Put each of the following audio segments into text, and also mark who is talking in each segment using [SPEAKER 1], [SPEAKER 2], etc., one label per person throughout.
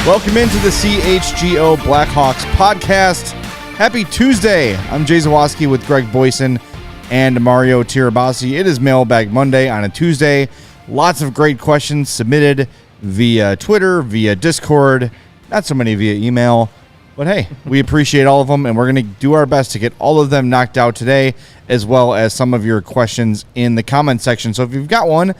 [SPEAKER 1] Welcome into the CHGO Blackhawks Podcast. Happy Tuesday. I'm Jay Zawoski with Greg Boyson and Mario Tirabassi. It is Mailbag Monday on a Tuesday. Lots of great questions submitted via Twitter, via Discord, not so many via email. But hey, we appreciate all of them, and we're going to do our best to get all of them knocked out today, as well as some of your questions in the comment section. So if you've got one,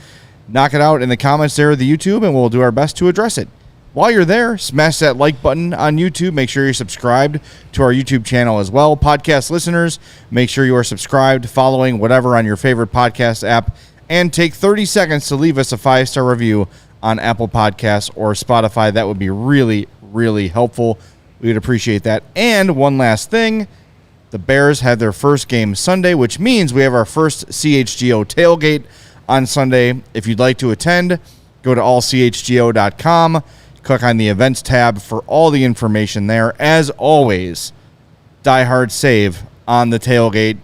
[SPEAKER 1] knock it out in the comments there of the YouTube, and we'll do our best to address it. While you're there, smash that like button on YouTube. Make sure you're subscribed to our YouTube channel as well. Podcast listeners, make sure you are subscribed, following whatever on your favorite podcast app, and take 30 seconds to leave us a 5-star review on Apple Podcasts or Spotify. That would be really, really helpful. We would appreciate that. And one last thing, the Bears have their first game Sunday, which means we have our first CHGO tailgate on Sunday. If you'd like to attend, go to allchgo.com. Click on the events tab for all the information there. As always, Die Hard Save on the tailgate.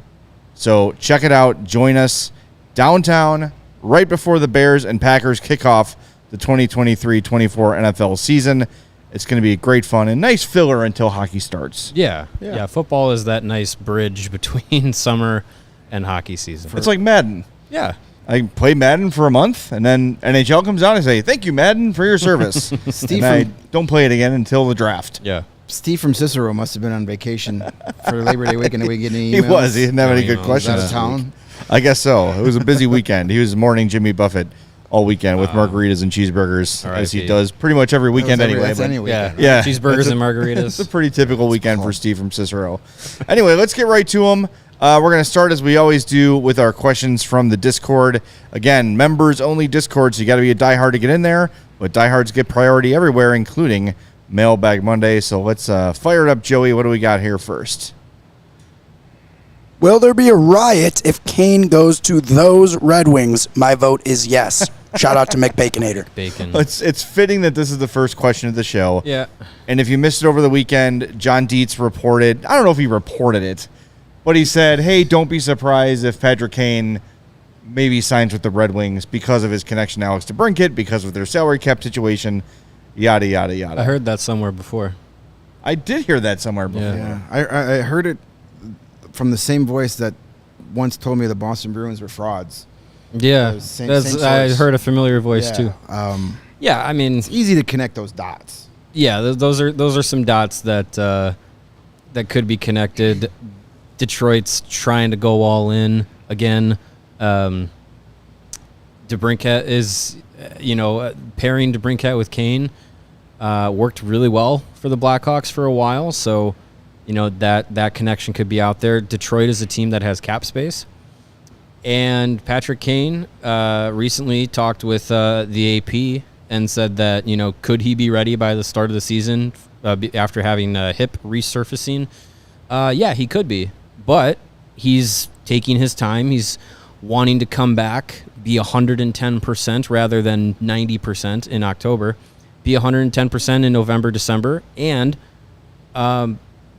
[SPEAKER 1] So check it out. Join us downtown right before the Bears and Packers kick off the 2023-24 NFL season. It's going to be great fun and nice filler until hockey starts.
[SPEAKER 2] Yeah. Football is that nice bridge between summer and hockey season.
[SPEAKER 1] It's like Madden.
[SPEAKER 2] Yeah.
[SPEAKER 1] I play Madden for a month, and then NHL comes out and I say, thank you, Madden, for your service. And I don't play it again until the draft.
[SPEAKER 2] Yeah.
[SPEAKER 3] Steve from Cicero must have been on vacation for Labor Day weekend. Did we get any emails?
[SPEAKER 1] He was. He didn't have any good questions.
[SPEAKER 3] Out of town?
[SPEAKER 1] I guess so. It was a busy weekend. He was mourning Jimmy Buffett all weekend with margaritas and cheeseburgers, as he does pretty much every weekend anyway.
[SPEAKER 2] Yeah. Cheeseburgers and margaritas.
[SPEAKER 1] It's a pretty typical weekend for Steve from Cicero. Anyway, let's get right to him. We're going to start, as we always do, with our questions from the Discord. Again, members-only Discord, so you got to be a diehard to get in there. But diehards get priority everywhere, including Mailbag Monday. So let's fire it up, Joey. What do we got here first?
[SPEAKER 4] Will there be a riot if Kane goes to those Red Wings? My vote is yes. Shout out to McBaconator.
[SPEAKER 2] Bacon.
[SPEAKER 1] It's fitting that this is the first question of the show.
[SPEAKER 2] Yeah.
[SPEAKER 1] And if you missed it over the weekend, John Dietz reported, I don't know if he reported it, but he said, hey, don't be surprised if Patrick Kane maybe signs with the Red Wings because of his connection to Alex DeBrincat, because of their salary cap situation, yada, yada, yada.
[SPEAKER 2] I heard that somewhere before.
[SPEAKER 1] I did hear that somewhere before.
[SPEAKER 3] Yeah. I heard it from the same voice that once told me the Boston Bruins were frauds.
[SPEAKER 2] Yeah.
[SPEAKER 3] Same
[SPEAKER 2] I heard a familiar voice, too.
[SPEAKER 3] Yeah,
[SPEAKER 2] I mean,
[SPEAKER 3] it's easy to connect those dots.
[SPEAKER 2] Yeah, those are some dots that could be connected. Detroit's trying to go all in again. DeBrincat is, pairing DeBrincat with Kane worked really well for the Blackhawks for a while. So, that connection could be out there. Detroit is a team that has cap space. And Patrick Kane recently talked with the AP and said that, could he be ready by the start of the season after having hip resurfacing? Yeah, he could be. But he's taking his time. He's wanting to come back, be 110% rather than 90% in October, be 110% in November, December, and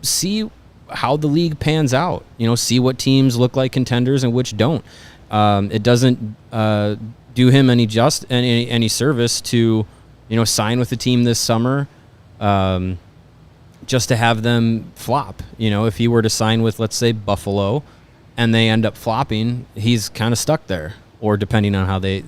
[SPEAKER 2] see how the league pans out. See what teams look like contenders and which don't. It doesn't do him any service to, sign with the team this summer. Just to have them flop. If he were to sign with, let's say, Buffalo, and they end up flopping, he's kind of stuck there, or depending on how they,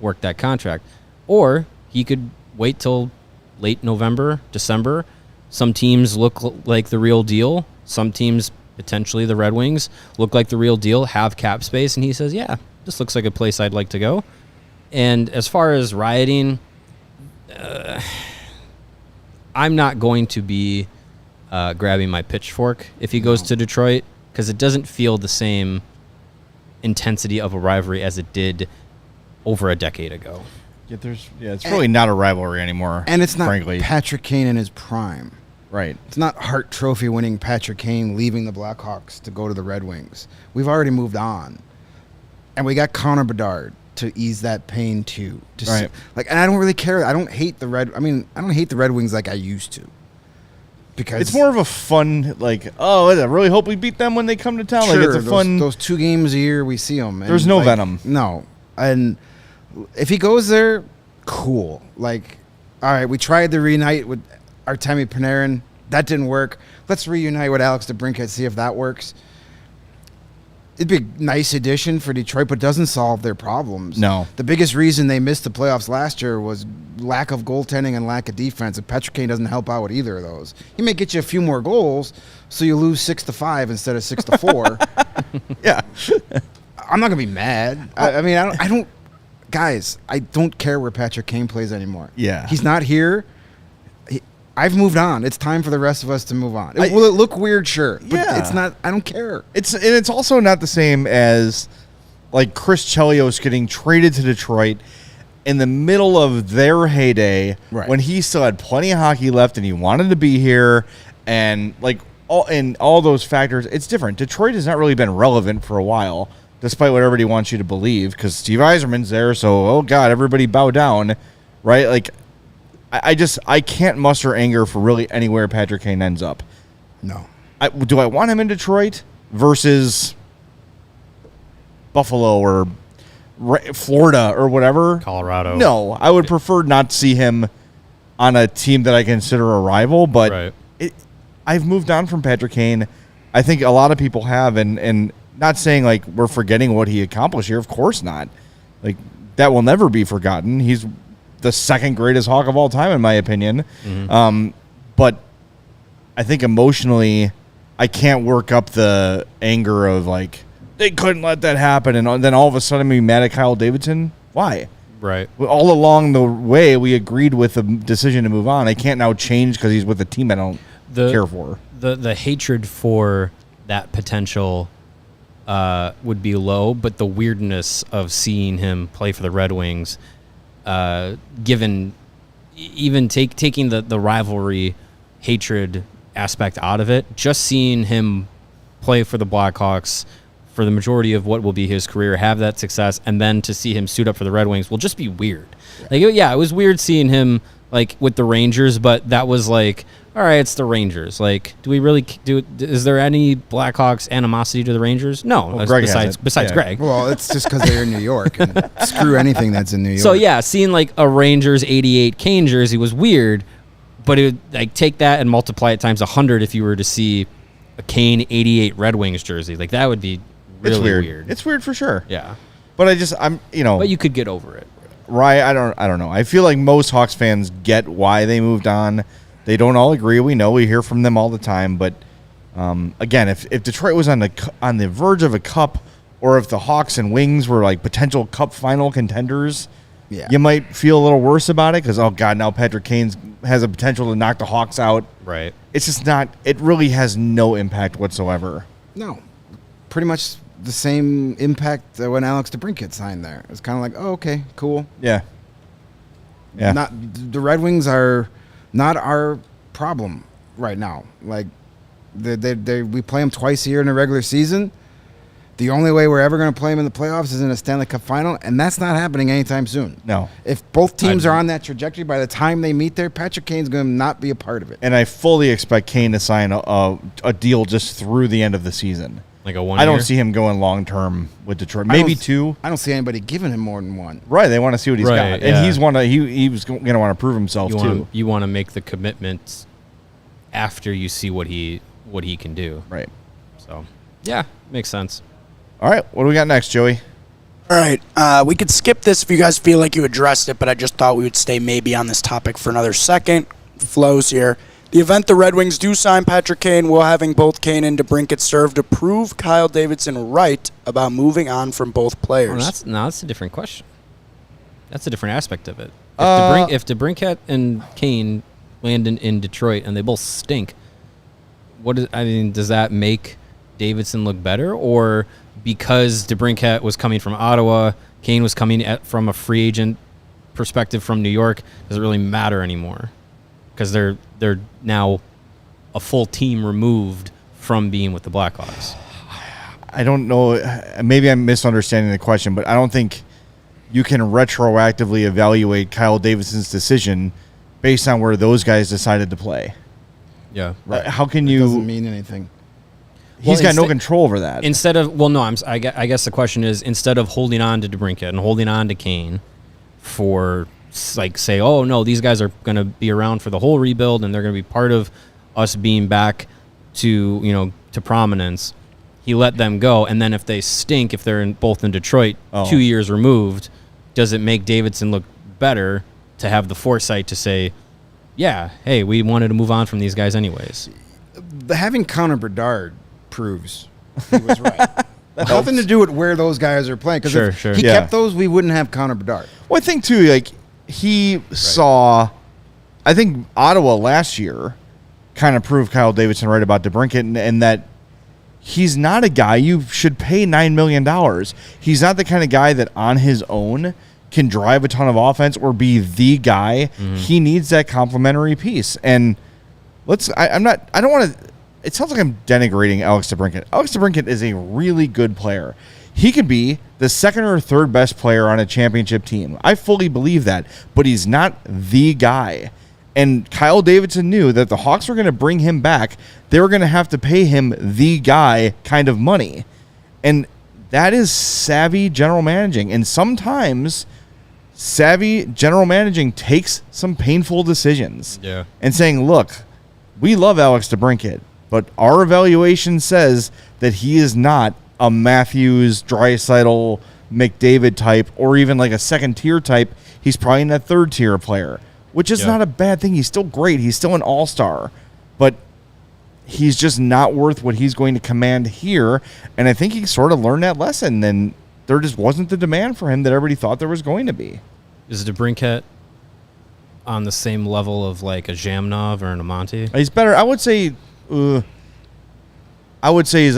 [SPEAKER 2] work that contract. Or he could wait till late November, December. Some teams look like the real deal. Some teams, potentially the Red Wings, look like the real deal, have cap space, and he says, yeah, this looks like a place I'd like to go. And as far as rioting, I'm not going to be grabbing my pitchfork if he goes to Detroit, because it doesn't feel the same intensity of a rivalry as it did over a decade ago.
[SPEAKER 1] It's really not a rivalry anymore.
[SPEAKER 3] And it's not
[SPEAKER 1] frankly.
[SPEAKER 3] Patrick Kane in his prime.
[SPEAKER 1] Right.
[SPEAKER 3] It's not Hart Trophy winning Patrick Kane leaving the Blackhawks to go to the Red Wings. We've already moved on. And we got Connor Bedard to ease that pain too.
[SPEAKER 1] Right.
[SPEAKER 3] And I don't really care. I don't hate the Red Wings like I used to. Because
[SPEAKER 1] it's more of a fun, I really hope we beat them when they come to town.
[SPEAKER 3] Sure,
[SPEAKER 1] It's a fun.
[SPEAKER 3] Those 2 games a year we see them.
[SPEAKER 1] There's no venom.
[SPEAKER 3] No. And if he goes there, cool. all right, we tried to reunite with Artemi Panarin. That didn't work. Let's reunite with Alex DeBrincat, see if that works. It'd be a nice addition for Detroit, but doesn't solve their problems.
[SPEAKER 1] No.
[SPEAKER 3] The biggest reason they missed the playoffs last year was lack of goaltending and lack of defense, and Patrick Kane doesn't help out with either of those. He may get you a few more goals, so you lose 6-5 instead of 6-4.
[SPEAKER 1] Yeah.
[SPEAKER 3] I'm not going to be mad. I mean, I don't – guys, I don't care where Patrick Kane plays anymore.
[SPEAKER 1] Yeah.
[SPEAKER 3] He's not here. I've moved on. It's time for the rest of us to move on. Will it look weird? Sure. But
[SPEAKER 1] Yeah.
[SPEAKER 3] it's not – I don't care.
[SPEAKER 1] It's also not the same as like Chris Chelios getting traded to Detroit in the middle of their heyday,
[SPEAKER 3] Right.
[SPEAKER 1] when he still had plenty of hockey left and he wanted to be here, and like all those factors. It's different. Detroit has not really been relevant for a while, despite what everybody wants you to believe, because Steve Yzerman's there. So, oh God, everybody bow down, right? Like, I can't muster anger for really anywhere Patrick Kane ends up.
[SPEAKER 3] No.
[SPEAKER 1] Do I want him in Detroit versus Buffalo or Florida or whatever?
[SPEAKER 2] Colorado.
[SPEAKER 1] No, I would prefer not to see him on a team that I consider a rival, but
[SPEAKER 2] Right.
[SPEAKER 1] I've moved on from Patrick Kane. I think a lot of people have, and not saying like we're forgetting what he accomplished here. Of course not. Like, that will never be forgotten. He's the second greatest Hawk of all time, in my opinion.
[SPEAKER 2] Mm-hmm.
[SPEAKER 1] But I think emotionally, I can't work up the anger of like, they couldn't let that happen, and then all of a sudden be mad at Kyle Davidson. Why?
[SPEAKER 2] Right.
[SPEAKER 1] All along the way, we agreed with the decision to move on. I can't now change because he's with a team I don't care for.
[SPEAKER 2] The hatred for that potential would be low, but the weirdness of seeing him play for the Red Wings, given even taking the rivalry hatred aspect out of it, just seeing him play for the Blackhawks for the majority of what will be his career, have that success, and then to see him suit up for the Red Wings will just be weird. Like, it was weird seeing him like with the Rangers, but that was like, all right, it's the Rangers. Like, do we really do? Is there any Blackhawks animosity to the Rangers? No,
[SPEAKER 1] Well, Greg has
[SPEAKER 2] besides
[SPEAKER 1] it. Yeah.
[SPEAKER 2] Greg.
[SPEAKER 3] Well, it's just because they're in New York. And screw anything that's in New York.
[SPEAKER 2] So yeah, seeing like a Rangers '88 Kane jersey was weird, but it would like take that and multiply it times 100 if you were to see a Kane '88 Red Wings jersey. Like, that would be really
[SPEAKER 1] It's weird.
[SPEAKER 2] weird.
[SPEAKER 1] It's weird for sure.
[SPEAKER 2] Yeah,
[SPEAKER 1] But I'm
[SPEAKER 2] but you could get over it.
[SPEAKER 1] right. I don't know. I feel like most Hawks fans get why they moved on. They don't all agree. We know. We hear from them all the time. But again, if Detroit was on the verge of a cup, or if the Hawks and Wings were like potential cup final contenders,
[SPEAKER 3] Yeah.
[SPEAKER 1] you might feel a little worse about it because, oh God, now Patrick Kane has a potential to knock the Hawks out.
[SPEAKER 2] Right.
[SPEAKER 1] It's just not. It really has no impact whatsoever.
[SPEAKER 3] No. Pretty much the same impact when Alex DeBrincat signed there. It's kind of like, oh, okay, cool.
[SPEAKER 1] Yeah. Yeah.
[SPEAKER 3] The Red Wings are not our problem right now. Like, we play them twice a year in the regular season. The only way we're ever going to play them in the playoffs is in a Stanley Cup final, and that's not happening anytime soon.
[SPEAKER 1] No.
[SPEAKER 3] If both teams are on that trajectory, by the time they meet there, Patrick Kane's going to not be a part of it.
[SPEAKER 1] And I fully expect Kane to sign a deal just through the end of the season.
[SPEAKER 2] Like a 1
[SPEAKER 1] I
[SPEAKER 2] year?
[SPEAKER 1] don't see him going long term with Detroit. Maybe two.
[SPEAKER 3] I don't see anybody giving him more than one.
[SPEAKER 1] Right. They want to see what he's
[SPEAKER 2] Right,
[SPEAKER 1] got,
[SPEAKER 2] yeah.
[SPEAKER 1] and he was going to want to prove himself too.
[SPEAKER 2] You want to make the commitment after you see what he can do.
[SPEAKER 1] Right.
[SPEAKER 2] So, yeah, makes sense.
[SPEAKER 1] All right. What do we got next, Joey?
[SPEAKER 4] All right. We could skip this if you guys feel like you addressed it, but I just thought we would stay maybe on this topic for another second. Flows here. The event the Red Wings do sign Patrick Kane, will having both Kane and DeBrincat serve to prove Kyle Davidson right about moving on from both players.
[SPEAKER 2] That's a different question. That's a different aspect of it. If DeBrincat and Kane land in Detroit and they both stink, does that make Davidson look better? Or because DeBrincat was coming from Ottawa, Kane was coming from a free agent perspective from New York, does it really matter anymore? Because they're now a full team removed from being with the Blackhawks.
[SPEAKER 1] I don't know. Maybe I'm misunderstanding the question, but I don't think you can retroactively evaluate Kyle Davidson's decision based on where those guys decided to play.
[SPEAKER 2] Yeah.
[SPEAKER 1] Right. How can
[SPEAKER 3] It
[SPEAKER 1] you?
[SPEAKER 3] doesn't mean anything.
[SPEAKER 1] He's got no control over that.
[SPEAKER 2] Instead of, I guess the question is, instead of holding on to DeBrincat and holding on to Kane for say, oh no, these guys are going to be around for the whole rebuild and they're going to be part of us being back to prominence. He let them go, and then if they stink, if they're both in Detroit 2 years removed, does it make Davidson look better to have the foresight to say, yeah, hey, we wanted to move on from these guys anyways?
[SPEAKER 3] Having Connor Bedard proves he was right. Nothing to do with where those guys are playing. Because if he kept those, we wouldn't have Connor Bedard.
[SPEAKER 1] Well, I think, too, like, he saw, I think Ottawa last year kind of proved Kyle Davidson right about DeBrincat, and that he's not a guy you should pay $9 million. He's not the kind of guy that on his own can drive a ton of offense or be the guy. Mm-hmm. He needs that complementary piece. And I don't want to, it sounds like I'm denigrating Alex DeBrincat. Alex DeBrincat is a really good player. He could be the second or third best player on a championship team. I fully believe that, but he's not the guy. And Kyle Davidson knew that the Hawks were going to bring him back. They were going to have to pay him the guy kind of money. And that is savvy general managing. And sometimes savvy general managing takes some painful decisions.
[SPEAKER 2] Yeah.
[SPEAKER 1] And saying, look, we love Alex DeBrincat, but our evaluation says that he is not a Matthews, Draisaitl, McDavid type, or even like a second-tier type. He's probably in a third-tier player, which is not a bad thing. He's still great. He's still an all-star. But he's just not worth what he's going to command here. And I think he sort of learned that lesson. And there just wasn't the demand for him that everybody thought there was going to be.
[SPEAKER 2] Is DeBrincat on the same level of like a Zhamnov or an Amante?
[SPEAKER 1] He's better. I would say he's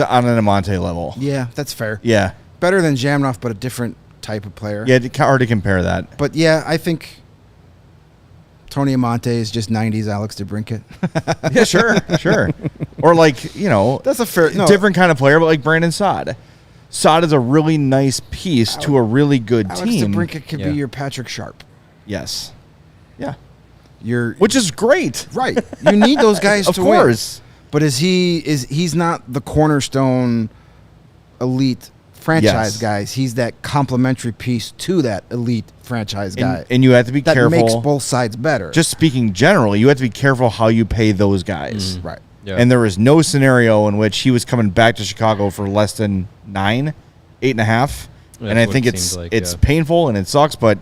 [SPEAKER 1] on an Amante level.
[SPEAKER 3] Yeah, that's fair.
[SPEAKER 1] Yeah.
[SPEAKER 3] Better than Zhamnov, but a different type of player.
[SPEAKER 1] Yeah, hard to compare that.
[SPEAKER 3] But yeah, I think Tony Amante is just 90s Alex DeBrincat.
[SPEAKER 1] Yeah, sure. Or like,
[SPEAKER 3] that's a fair
[SPEAKER 1] different kind of player, but like Brandon Saad. Saad is a really nice piece to a really good team.
[SPEAKER 3] Alex DeBrincat could be your Patrick Sharp.
[SPEAKER 1] Yes. Yeah.
[SPEAKER 3] Which
[SPEAKER 1] is great.
[SPEAKER 3] Right. You need those guys to win.
[SPEAKER 1] Of course.
[SPEAKER 3] But he's not the cornerstone elite franchise guys. He's that complementary piece to that elite franchise guy.
[SPEAKER 1] And you have to be careful.
[SPEAKER 3] That makes both sides better.
[SPEAKER 1] Just speaking generally, you have to be careful how you pay those guys.
[SPEAKER 3] Right.
[SPEAKER 2] Yeah.
[SPEAKER 1] And there was no scenario in which he was coming back to Chicago for less than 8.5. And I think it's painful and it sucks, but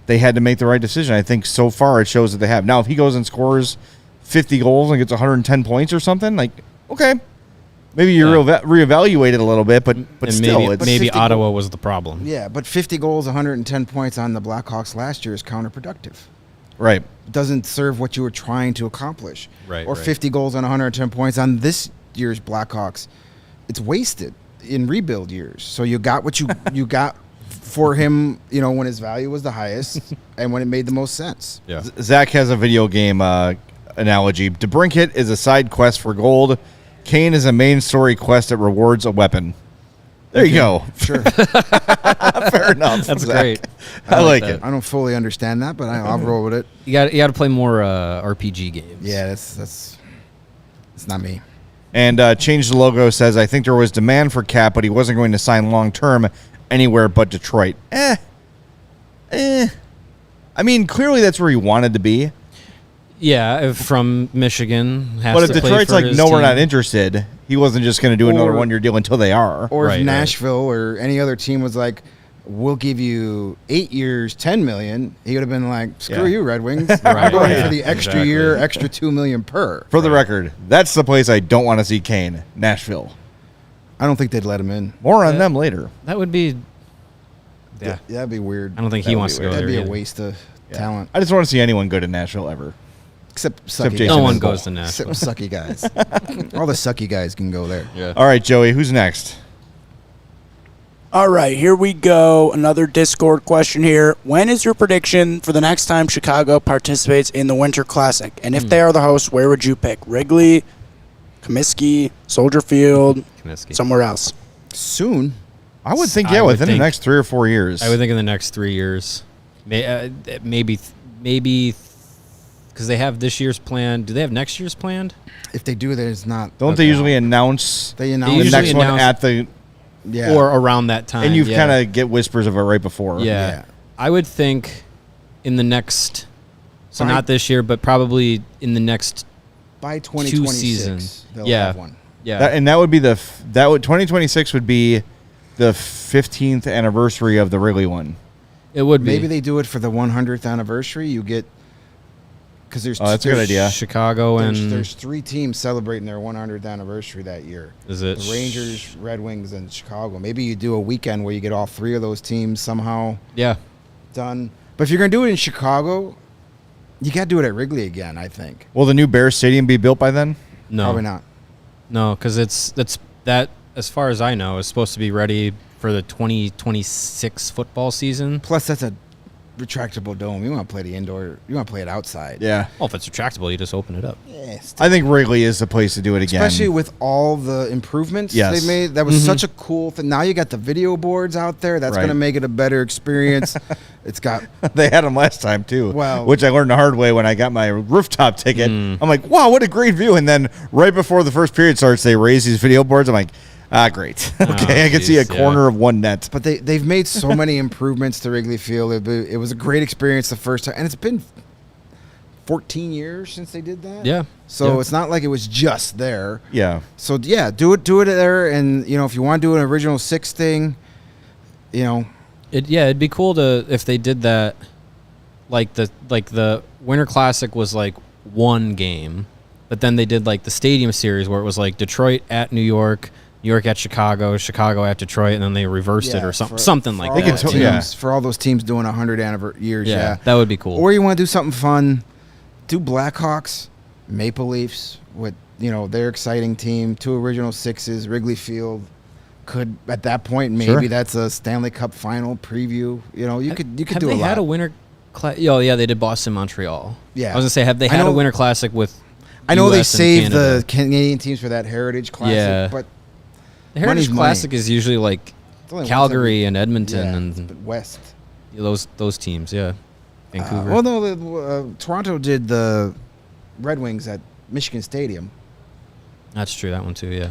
[SPEAKER 1] they had to make the right decision. I think so far it shows that they have. Now, if he goes and scores 50 goals and gets 110 points or something, like, okay, maybe you reevaluate it a little bit, but still.
[SPEAKER 2] Maybe Ottawa was the problem.
[SPEAKER 3] Yeah, but 50 goals, 110 points on the Blackhawks last year is counterproductive.
[SPEAKER 1] Right.
[SPEAKER 3] It doesn't serve what you were trying to accomplish.
[SPEAKER 2] Right.
[SPEAKER 3] Or 50 goals on 110 points on this year's Blackhawks. It's wasted in rebuild years. So you got what you got for him, when his value was the highest and when it made the most sense.
[SPEAKER 2] Yeah.
[SPEAKER 1] Zach has a video game analogy. DeBrincat is a side quest for gold. Kane is a main story quest that rewards a weapon. There you go.
[SPEAKER 3] Sure.
[SPEAKER 1] Fair enough.
[SPEAKER 2] That's
[SPEAKER 1] Zach.
[SPEAKER 2] great.
[SPEAKER 1] I like it.
[SPEAKER 3] I don't fully understand that, but I'll roll with it.
[SPEAKER 2] You got to play more RPG games.
[SPEAKER 3] Yeah, that's not me.
[SPEAKER 1] And Change the Logo says, I think there was demand for Cap, but he wasn't going to sign long-term anywhere but Detroit. I mean, clearly that's where he wanted to be.
[SPEAKER 2] Yeah, from Michigan.
[SPEAKER 1] But if Detroit's like, no, we're not interested, he wasn't just going to do another one-year deal until they are.
[SPEAKER 3] Or if Nashville or any other team was like, we'll give you 8 years, $10 million, he would have been like, screw you, Red Wings. I'm going for the extra year, extra $2 million per.
[SPEAKER 1] For the record, that's the place I don't want to see Kane, Nashville.
[SPEAKER 3] I don't think they'd let him in.
[SPEAKER 1] More on them later.
[SPEAKER 2] That would be... Yeah.
[SPEAKER 3] That'd be weird.
[SPEAKER 2] I don't think he wants to go there.
[SPEAKER 3] That'd be a waste of talent.
[SPEAKER 1] I just want to see anyone go to Nashville ever.
[SPEAKER 3] Except sucky
[SPEAKER 1] Jason.
[SPEAKER 2] No one goes to Nashville.
[SPEAKER 3] Except sucky guys. All the sucky guys can go there.
[SPEAKER 2] Yeah.
[SPEAKER 1] All right, Joey, who's next?
[SPEAKER 4] All right, here we go. Another Discord question here. When is your prediction for the next time Chicago participates in the Winter Classic? And if they are the hosts, where would you pick? Wrigley, Comiskey, Soldier Field, somewhere else?
[SPEAKER 3] Soon.
[SPEAKER 1] I would think, within the next 3 or 4 years.
[SPEAKER 2] I would think in the next 3 years. Maybe because they have this year's plan. Do they have next year's planned?
[SPEAKER 3] If they do, there's not.
[SPEAKER 1] Don't they usually announce
[SPEAKER 3] the
[SPEAKER 1] next one at the...
[SPEAKER 2] or around that time.
[SPEAKER 1] And you kind of get whispers of it right before.
[SPEAKER 2] Yeah. I would think in the next, so
[SPEAKER 3] Fine.
[SPEAKER 2] not this year, but probably in the next
[SPEAKER 3] By 2026,
[SPEAKER 2] 2 seasons.
[SPEAKER 3] they'll
[SPEAKER 2] Yeah.
[SPEAKER 3] have one.
[SPEAKER 2] Yeah.
[SPEAKER 1] That would be 2026 would be the 15th anniversary of the Wrigley one.
[SPEAKER 2] It would be.
[SPEAKER 3] Maybe they do it for the 100th anniversary. You get because there's
[SPEAKER 1] That's a good idea.
[SPEAKER 2] Chicago and
[SPEAKER 3] there's 3 teams celebrating their 100th anniversary that year.
[SPEAKER 2] is it
[SPEAKER 3] The Rangers, Red Wings, and Chicago. Maybe you do a weekend where you get all 3 of those teams somehow
[SPEAKER 2] Yeah.
[SPEAKER 3] done. But if you're gonna do it in Chicago, you got to do it at Wrigley again. I think
[SPEAKER 1] Will the new Bears Stadium be built by then?
[SPEAKER 2] No.
[SPEAKER 3] probably not.
[SPEAKER 2] No, because that as far as I know is supposed to be ready for the 2026 football season.
[SPEAKER 3] Plus, that's a retractable dome. You want to play the indoor. You want to play it outside.
[SPEAKER 1] Yeah.
[SPEAKER 2] Well, if it's retractable, you just open it up.
[SPEAKER 3] Yes.
[SPEAKER 1] I think Wrigley is the place to do it again.
[SPEAKER 3] Especially with all the improvements
[SPEAKER 1] Yes.
[SPEAKER 3] they made. That was such a cool thing. Now you got the video boards out there. That's
[SPEAKER 1] Right.
[SPEAKER 3] going to make it a better experience. It's got
[SPEAKER 1] They had them last time too.
[SPEAKER 3] Wow.
[SPEAKER 1] Which I learned the hard way when I got my rooftop ticket. I'm like, wow, what a great view! And then right before the first period starts, they raise these video boards. I'm like, great. Okay, I can see a
[SPEAKER 2] geez,
[SPEAKER 1] corner of one net.
[SPEAKER 3] But they've made so many improvements to Wrigley Field. It was a great experience the first time, and it's been 14 years since they did that.
[SPEAKER 2] Yeah.
[SPEAKER 3] So
[SPEAKER 2] Yeah.
[SPEAKER 3] it's not like it was just there.
[SPEAKER 1] Yeah.
[SPEAKER 3] So yeah, do it there, and if you want to do an original 6 thing,
[SPEAKER 2] It'd be cool to if they did that, like the Winter Classic was like one game, but then they did like the Stadium Series where it was like Detroit at New York at Chicago, Chicago at Detroit, and then they reversed it or something like
[SPEAKER 3] all
[SPEAKER 2] that.
[SPEAKER 3] those
[SPEAKER 1] Yeah.
[SPEAKER 3] teams, for all those teams doing 100 years. Yeah,
[SPEAKER 2] that would be cool.
[SPEAKER 3] Or you want to do something fun, do Blackhawks, Maple Leafs with their exciting team, 2 original 6s, Wrigley Field. Could at that point maybe
[SPEAKER 1] Sure.
[SPEAKER 3] that's a Stanley Cup final preview. You could
[SPEAKER 2] have
[SPEAKER 3] do
[SPEAKER 2] they
[SPEAKER 3] a lot.
[SPEAKER 2] had a Winter Classic? Oh yeah, they did Boston Montreal.
[SPEAKER 3] Yeah.
[SPEAKER 2] I was gonna say, have they
[SPEAKER 3] I
[SPEAKER 2] had a
[SPEAKER 3] know-
[SPEAKER 2] Winter Classic with?
[SPEAKER 3] I know they
[SPEAKER 2] US and
[SPEAKER 3] saved
[SPEAKER 2] Canada?
[SPEAKER 3] the Canadian teams for that Heritage Classic,
[SPEAKER 2] Yeah.
[SPEAKER 3] but
[SPEAKER 2] The Heritage
[SPEAKER 3] money's money.
[SPEAKER 2] Classic is usually like
[SPEAKER 3] it's only once
[SPEAKER 2] Calgary and Edmonton
[SPEAKER 3] yeah,
[SPEAKER 2] and
[SPEAKER 3] but West.
[SPEAKER 2] those teams. Yeah, Vancouver.
[SPEAKER 3] Well, no, Toronto did the Red Wings at Michigan Stadium.
[SPEAKER 2] That's true. That one too. Yeah.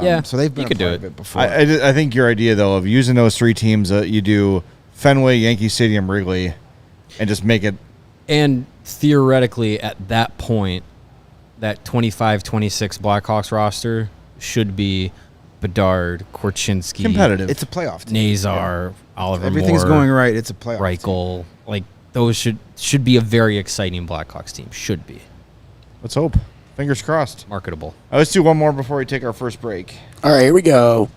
[SPEAKER 2] Yeah,
[SPEAKER 3] so they've been
[SPEAKER 2] you
[SPEAKER 3] a
[SPEAKER 2] could do
[SPEAKER 3] part
[SPEAKER 2] it.
[SPEAKER 3] of it before.
[SPEAKER 1] I think your idea though of using those 3 teams, you do Fenway, Yankee Stadium, Wrigley, and just make it.
[SPEAKER 2] And theoretically, at that point, that 25-26 Blackhawks roster should be Bedard, Korchinski,
[SPEAKER 1] Competitive.
[SPEAKER 3] It's a playoff team.
[SPEAKER 2] Nazar, Oliver
[SPEAKER 3] Everything's
[SPEAKER 2] Moore,
[SPEAKER 3] going right. It's a playoff team.
[SPEAKER 2] Reichel. Like those should be a very exciting Blackhawks team. Should be
[SPEAKER 1] Let's hope. Fingers crossed.
[SPEAKER 2] marketable.
[SPEAKER 1] Let's do one more before we take our first break.
[SPEAKER 4] All right, here we go.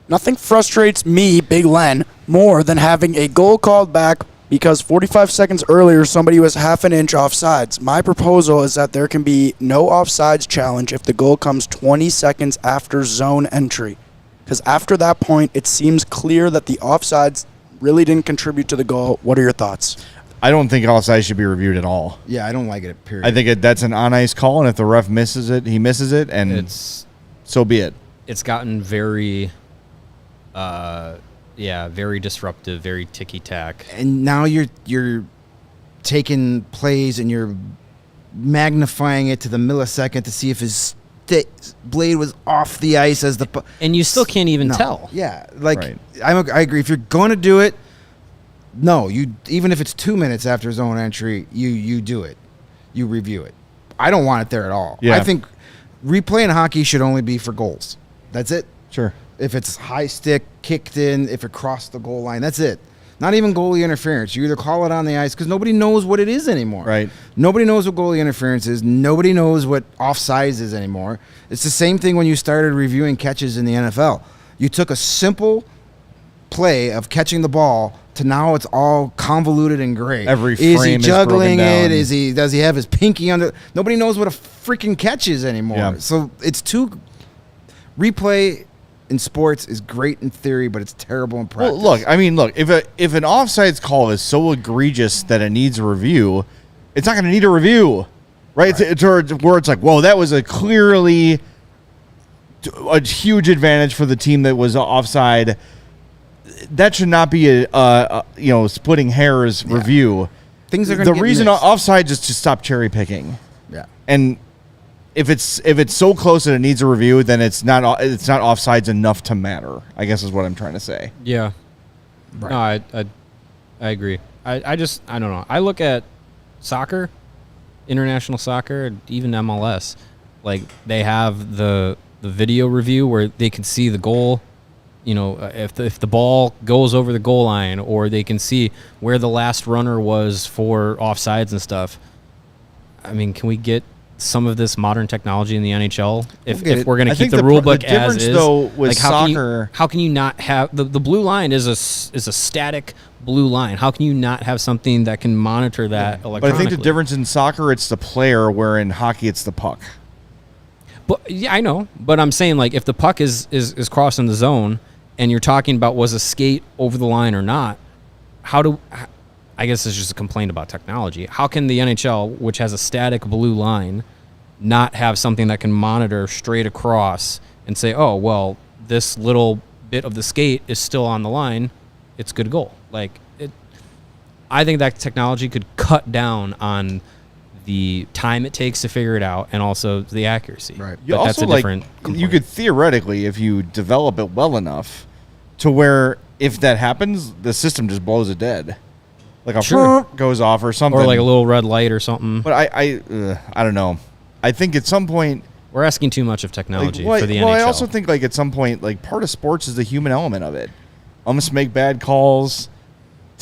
[SPEAKER 4] Nothing frustrates me, Big Len, more than having a goal called back because 45 seconds earlier somebody was half an inch offsides. My proposal is that there can be no offsides challenge if the goal comes 20 seconds after zone entry. Because after that point, it seems clear that the offsides really didn't contribute to the goal. What are your thoughts?
[SPEAKER 1] I don't think offside should be reviewed at all.
[SPEAKER 3] Yeah, I don't like it. Period.
[SPEAKER 1] I think that's an on ice call, and if the ref misses it, he misses it, and so be it.
[SPEAKER 2] It's gotten very, very disruptive, very ticky tack.
[SPEAKER 3] and now you're taking plays and you're magnifying it to the millisecond to see if his blade was off the ice as the
[SPEAKER 2] And you still can't even
[SPEAKER 3] No.
[SPEAKER 2] tell.
[SPEAKER 3] Yeah, like
[SPEAKER 1] Right.
[SPEAKER 3] I agree. If you're going to do it, no, even if it's 2 minutes after zone entry, you do it, you review it. I don't want it there at all.
[SPEAKER 1] Yeah.
[SPEAKER 3] I think replay in hockey should only be for goals. That's it.
[SPEAKER 1] Sure.
[SPEAKER 3] If it's high stick, kicked in, if it crossed the goal line, that's it. Not even goalie interference. You either call it on the ice because nobody knows what it is anymore.
[SPEAKER 1] Right.
[SPEAKER 3] Nobody knows what goalie interference is. Nobody knows what offsides is anymore. It's the same thing when you started reviewing catches in the NFL. You took a simple play of catching the ball to now it's all convoluted and gray.
[SPEAKER 1] Every
[SPEAKER 3] is he
[SPEAKER 1] frame is
[SPEAKER 3] juggling
[SPEAKER 1] broken
[SPEAKER 3] it?
[SPEAKER 1] down.
[SPEAKER 3] Does he have his pinky under? Nobody knows what a freaking catch is anymore.
[SPEAKER 1] Yeah.
[SPEAKER 3] So it's too replay in sports is great in theory, but it's terrible in practice.
[SPEAKER 1] Well, look, if an offsides call is so egregious that it needs a review, it's not going to need a review, right? It's where it's like, whoa, that was a clearly a huge advantage for the team that was offside. That should not be a splitting hairs review.
[SPEAKER 3] Things are going
[SPEAKER 1] The
[SPEAKER 3] to
[SPEAKER 1] reason
[SPEAKER 3] missed.
[SPEAKER 1] offside is to stop cherry picking,
[SPEAKER 3] Yeah.
[SPEAKER 1] and if it's so close that it needs a review, then it's not offsides enough to matter, I guess is what I'm trying to say.
[SPEAKER 2] Yeah.
[SPEAKER 3] Right.
[SPEAKER 2] No, I agree. I don't know. I look at soccer, international soccer, even MLS. Like, they have the video review where they can see the goal. You know, if the ball goes over the goal line, or they can see where the last runner was for offsides and stuff. I mean, can we get some of this modern technology in the NHL if we're going to keep the rule book as is?
[SPEAKER 1] Though, with
[SPEAKER 2] like,
[SPEAKER 1] soccer,
[SPEAKER 2] how can you not have the blue line is a static blue line? How can you not have something that can monitor that electronically?
[SPEAKER 1] But I think the difference in soccer, it's the player, where in hockey it's the puck.
[SPEAKER 2] But yeah, I know. But I'm saying, like, if the puck is crossing the zone, and you're talking about was a skate over the line or not, I guess it's just a complaint about technology. How can the NHL, which has a static blue line, not have something that can monitor straight across and say, oh, well, this little bit of the skate is still on the line, it's good goal? Like, I think that technology could cut down on the time it takes to figure it out, and also the accuracy.
[SPEAKER 3] Right.
[SPEAKER 1] You
[SPEAKER 2] But
[SPEAKER 1] also,
[SPEAKER 2] that's a
[SPEAKER 1] like,
[SPEAKER 2] different complaint.
[SPEAKER 1] you could theoretically, if you develop it well enough, to where if that happens, the system just blows it dead. Like a
[SPEAKER 2] Sure.
[SPEAKER 1] goes off or something.
[SPEAKER 2] Or like a little red light or something.
[SPEAKER 1] But I don't know. I think at some point,
[SPEAKER 2] We're asking too much of
[SPEAKER 1] like,
[SPEAKER 2] technology
[SPEAKER 1] well,
[SPEAKER 2] for the
[SPEAKER 1] well,
[SPEAKER 2] NHL.
[SPEAKER 1] I also think, like, at some point, like, part of sports is the human element of it. Umps make bad calls.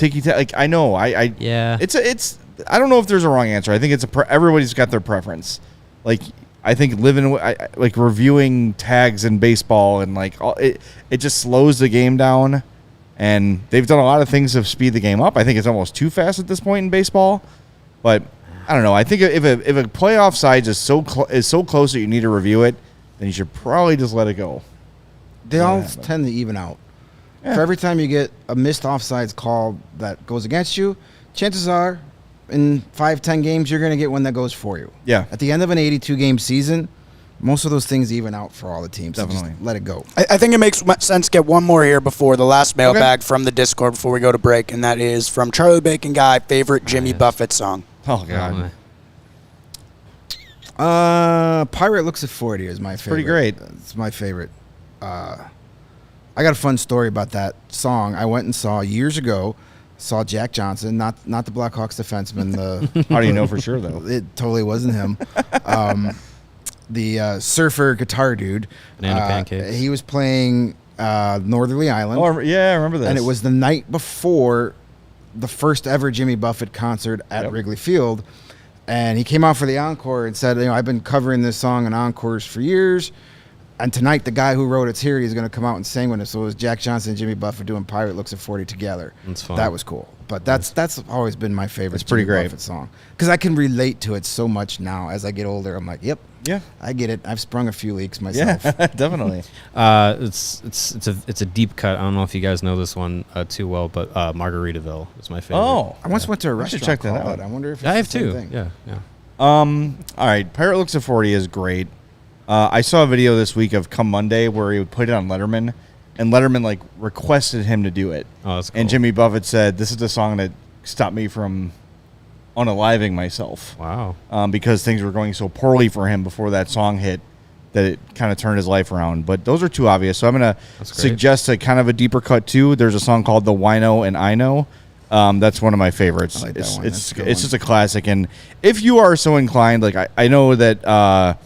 [SPEAKER 1] Like, I know.
[SPEAKER 2] Yeah.
[SPEAKER 1] It's. I don't know if there's a wrong answer. I think it's everybody's got their preference. Like, I think like reviewing tags in baseball and like it just slows the game down, and they've done a lot of things to speed the game up. I think it's almost too fast at this point in baseball, but I don't know. I think if a playoff size is so close that you need to review it, then you should probably just let it go.
[SPEAKER 3] They all tend to even out.
[SPEAKER 1] Yeah.
[SPEAKER 3] For every time you get a missed offsides call that goes against you, chances are in 5-10 games you're going to get one that goes for you.
[SPEAKER 1] Yeah.
[SPEAKER 3] At the end of an 82-game season, most of those things even out for all the teams. So
[SPEAKER 1] Definitely.
[SPEAKER 3] just let it go.
[SPEAKER 4] I think it makes sense to get one more here before the last mailbag from the Discord before we go to break, and that is from Charlie Bacon Guy, favorite Jimmy Buffett song.
[SPEAKER 1] Oh God.
[SPEAKER 3] Pirate Looks at 40 is my favorite.
[SPEAKER 1] Pretty great.
[SPEAKER 3] It's my favorite. I got a fun story about that song. I went and saw years ago. Saw Jack Johnson, not the Blackhawks defenseman.
[SPEAKER 1] How do you know for sure though?
[SPEAKER 3] It totally wasn't him. The surfer guitar dude.
[SPEAKER 2] Banana Pancakes.
[SPEAKER 3] He was playing Northerly Island.
[SPEAKER 1] Oh yeah, I remember this.
[SPEAKER 3] And it was the night before the first ever Jimmy Buffett concert at Wrigley Field. And he came out for the encore and said, I've been covering this song in encores for years. And tonight, the guy who wrote It's Here, he's going to come out and sing with us. So it was Jack Johnson and Jimmy Buffett doing Pirate Looks at 40 together.
[SPEAKER 2] That's fun.
[SPEAKER 3] That was cool. But that's always been my favorite
[SPEAKER 1] It's pretty
[SPEAKER 3] Jimmy
[SPEAKER 1] great.
[SPEAKER 3] Buffett song. Because I can relate to it so much now. As I get older, I'm like, yep,
[SPEAKER 1] Yeah.
[SPEAKER 3] I get it. I've sprung a few leaks
[SPEAKER 1] Yeah,
[SPEAKER 3] myself.
[SPEAKER 1] definitely.
[SPEAKER 2] It's a deep cut. I don't know if you guys know this one too well, but Margaritaville is my favorite.
[SPEAKER 1] Oh,
[SPEAKER 3] I once went to a
[SPEAKER 1] I should
[SPEAKER 3] restaurant
[SPEAKER 1] check that
[SPEAKER 3] called
[SPEAKER 1] out.
[SPEAKER 3] it. I wonder if it's
[SPEAKER 2] I have
[SPEAKER 3] the same
[SPEAKER 2] two.
[SPEAKER 3] thing.
[SPEAKER 2] Yeah.
[SPEAKER 1] All right. Pirate Looks at 40 is great. I saw a video this week of Come Monday where he put it on Letterman, and Letterman like requested him to do it.
[SPEAKER 2] Oh, that's cool.
[SPEAKER 1] And Jimmy Buffett said, "This is the song that stopped me from unaliving myself."
[SPEAKER 2] Wow.
[SPEAKER 1] Because things were going so poorly for him before that song hit, that it kind of turned his life around. But those are too obvious. So I'm going to
[SPEAKER 2] That's great.
[SPEAKER 1] suggest a kind of a deeper cut too. There's a song called The Wino and I Know. That's one of my favorites.
[SPEAKER 3] I like that
[SPEAKER 1] It's
[SPEAKER 3] one. That's a good
[SPEAKER 1] it's
[SPEAKER 3] one.
[SPEAKER 1] just a classic. And if you are so inclined, like I know that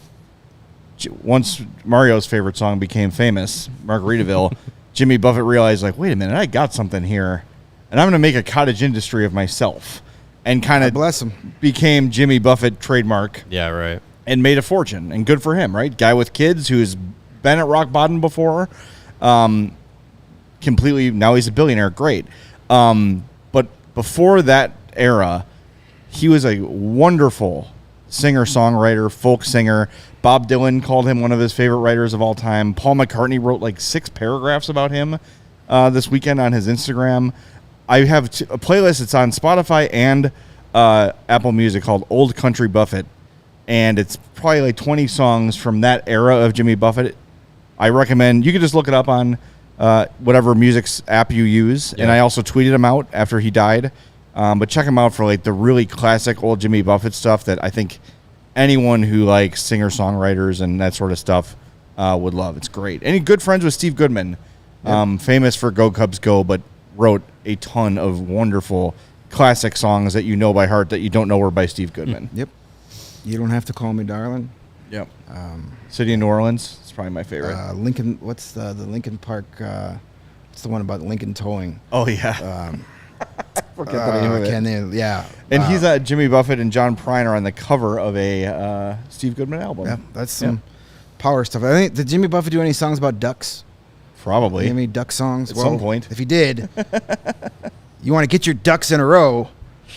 [SPEAKER 1] once Mario's favorite song became famous, Margaritaville, Jimmy Buffett realized, like, wait a minute, I got something here, and I'm going to make a cottage industry of myself, and kind
[SPEAKER 3] God
[SPEAKER 1] of
[SPEAKER 3] bless him.
[SPEAKER 1] became Jimmy Buffett trademark
[SPEAKER 2] Yeah. Right.
[SPEAKER 1] and made a fortune. And good for him, right? Guy with kids who's been at rock bottom before, completely, now he's a billionaire. Great. But before that era, he was a wonderful singer-songwriter, folk singer. Bob Dylan called him one of his favorite writers of all time. Paul McCartney wrote like 6 paragraphs about him this weekend on his Instagram. I have a playlist that's on Spotify and Apple Music called Old Country Buffett, and it's probably like 20 songs from that era of Jimmy Buffett. I recommend, you can just look it up on whatever music app you use, and I also tweeted him out after he died. But check him out for like the really classic old Jimmy Buffett stuff that I think anyone who likes singer-songwriters and that sort of stuff would love. It's great. And he's good friends with Steve Goodman, famous for Go Cubs Go, but wrote a ton of wonderful classic songs that you know by heart that you don't know were by Steve Goodman.
[SPEAKER 3] Yep. You Don't Have to Call Me Darling.
[SPEAKER 1] Yep. City of New Orleans. It's probably my favorite.
[SPEAKER 3] Lincoln. What's the Lincoln Park? It's the one about Lincoln towing.
[SPEAKER 1] Oh yeah. Forget the name of it.
[SPEAKER 3] Yeah.
[SPEAKER 1] And he's Jimmy Buffett and John Prine are on the cover of a Steve Goodman album.
[SPEAKER 3] Yeah, that's some power stuff. I think did Jimmy Buffett do any songs about ducks?
[SPEAKER 1] Probably.
[SPEAKER 3] Any duck songs?
[SPEAKER 1] At some point.
[SPEAKER 3] If he did, you want to get your ducks in a row.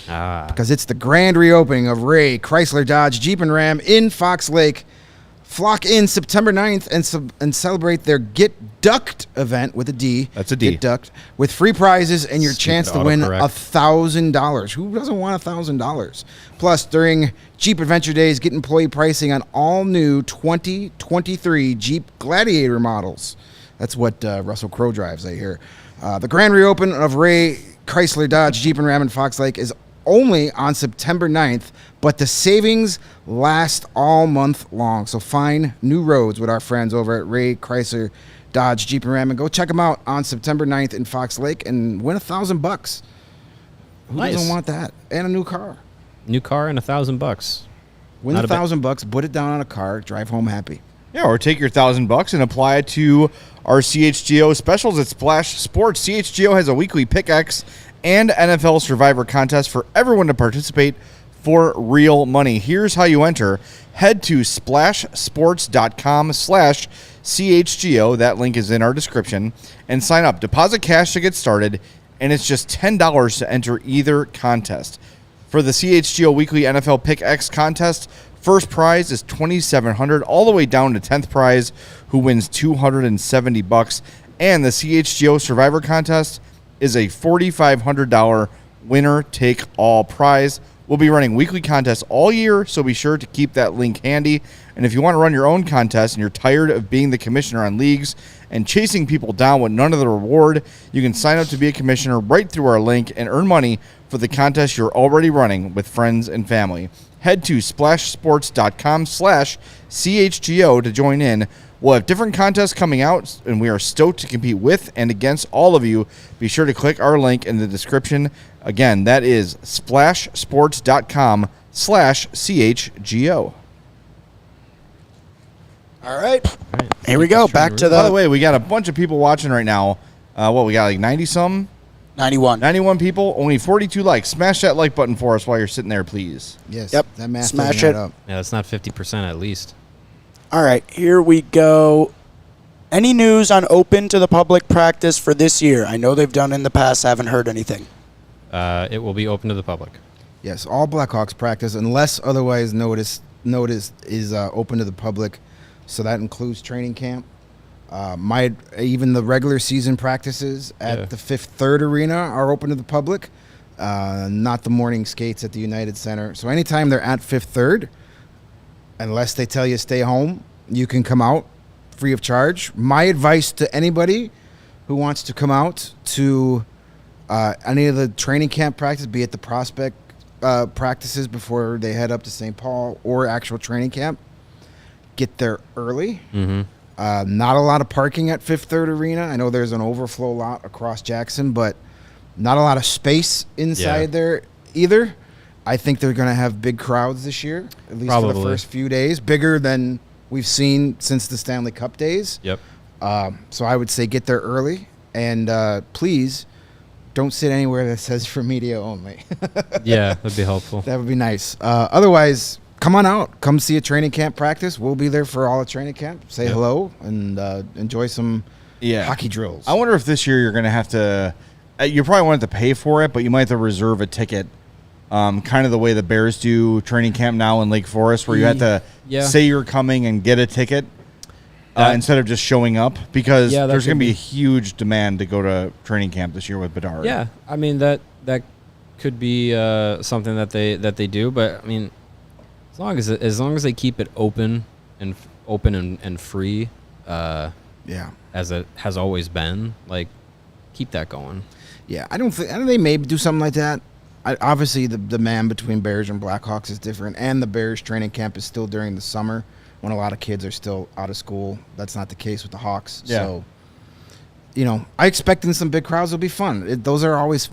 [SPEAKER 3] Because it's the grand reopening of Ray Chrysler Dodge Jeep and Ram in Fox Lake. Flock in September 9th and celebrate their Get Ducked event with a D.
[SPEAKER 1] That's a D.
[SPEAKER 3] Get Ducked with free prizes and your
[SPEAKER 2] Stupid
[SPEAKER 3] chance to win
[SPEAKER 2] autocorrect.
[SPEAKER 3] $1,000. Who doesn't want $1,000? Plus, during Jeep Adventure Days, get employee pricing on all new 2023 Jeep Gladiator models. That's what Russell Crowe drives, I hear. The grand reopen of Ray Chrysler Dodge Jeep and Ram in Fox Lake is only on September 9th, but the savings last all month long. So find new roads with our friends over at Ray Chrysler Dodge Jeep and Ram and go check them out on September 9th in Fox Lake and win $1,000. Who
[SPEAKER 2] Nice.
[SPEAKER 3] doesn't want that? And a new car.
[SPEAKER 2] New car and $1,000.
[SPEAKER 3] Win
[SPEAKER 2] Not a bad-
[SPEAKER 3] $1,000, put it down on a car, drive home happy.
[SPEAKER 1] Yeah, or take your $1,000 and apply it to our CHGO specials at Splash Sports. CHGO has a weekly Pick-X and NFL Survivor contest for everyone to participate for real money. Here's how you enter. Head to splashsports.com/CHGO. That link is in our description. And sign up. Deposit cash to get started, and it's just $10 to enter either contest. For the CHGO Weekly NFL Pick-X contest, first prize is $2,700 all the way down to 10th prize, who wins $270. And the CHGO Survivor contest is a $4,500 winner-take-all prize. We'll be running weekly contests all year, so be sure to keep that link handy. And if you want to run your own contest and you're tired of being the commissioner on leagues and chasing people down with none of the reward, you can sign up to be a commissioner right through our link and earn money for the contest you're already running with friends and family. Head to splashsports.com/CHGO to join in. We'll have different contests coming out, and we are stoked to compete with and against all of you. Be sure to click our link in the description. Again, that is splashsports.com/CHGO.
[SPEAKER 4] All right. Here we go. Back to
[SPEAKER 1] By the
[SPEAKER 4] the
[SPEAKER 1] way, we got a bunch of people watching right now. We got like 90-some?
[SPEAKER 4] 91.
[SPEAKER 1] 91 people, only 42 likes. Smash that like button for us while you're sitting there, please.
[SPEAKER 3] Yes.
[SPEAKER 4] Yep.
[SPEAKER 3] That math
[SPEAKER 4] Smash
[SPEAKER 3] doesn't add
[SPEAKER 4] it.
[SPEAKER 3] up.
[SPEAKER 2] Yeah, that's not 50% at least.
[SPEAKER 4] All right, here we go. Any news on open to the public practice for this year? I know they've done in the past. Haven't heard anything.
[SPEAKER 2] It will be open to the public.
[SPEAKER 3] Yes, all Blackhawks practice, unless otherwise noticed, is open to the public. So that includes training camp. Even the regular season practices at the Fifth Third Arena are open to the public, not the morning skates at the United Center. So anytime they're at Fifth Third, unless they tell you stay home, you can come out free of charge. My advice to anybody who wants to come out to any of the training camp practice, be it the prospect practices before they head up to St. Paul or actual training camp, get there early.
[SPEAKER 2] Mm-hmm.
[SPEAKER 3] Not a lot of parking at Fifth Third Arena. I know there's an overflow lot across Jackson, but not a lot of space inside there either. I think they're going to have big crowds this year, at least for the first few days, bigger than we've seen since the Stanley Cup days.
[SPEAKER 2] Yep.
[SPEAKER 3] So I would say get there early, and please don't sit anywhere that says for media only.
[SPEAKER 2] Yeah, that'd be helpful.
[SPEAKER 3] That would be nice. Otherwise, come on out. Come see a training camp practice. We'll be there for all the training camp. Say hello and enjoy some hockey drills.
[SPEAKER 1] I wonder if this year you're going to have to you probably won't have to pay for it, but you might have to reserve a ticket. Kind of the way the Bears do training camp now in Lake Forest, where you have to say you're coming and get a ticket instead of just showing up, because there's going to be a huge demand to go to training camp this year with Bedard.
[SPEAKER 2] Yeah, I mean that could be something that they do, but I mean, as long as they keep it open and free, as it has always been, like, keep that going.
[SPEAKER 3] Yeah, I don't think they may do something like that. Obviously, the demand between Bears and Blackhawks is different, and the Bears training camp is still during the summer when a lot of kids are still out of school. That's not the case with the Hawks.
[SPEAKER 1] Yeah.
[SPEAKER 3] So, I expect in some big crowds will be fun. Those are always,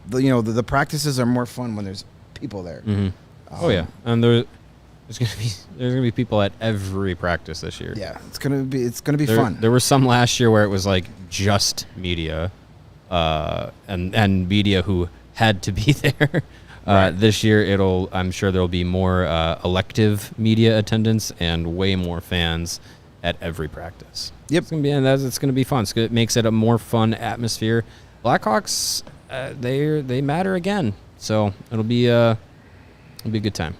[SPEAKER 3] the practices are more fun when there's people there.
[SPEAKER 2] Mm-hmm. Oh yeah, and there's gonna be people at every practice this year.
[SPEAKER 3] Yeah, it's gonna be fun.
[SPEAKER 2] There were some last year where it was like just media, and media who had to be there.
[SPEAKER 3] Right.
[SPEAKER 2] This year, I'm sure there'll be more elective media attendance and way more fans at every practice.
[SPEAKER 3] Yep,
[SPEAKER 2] it's gonna be fun. It makes it a more fun atmosphere. Blackhawks, they matter again, so it'll be a good time.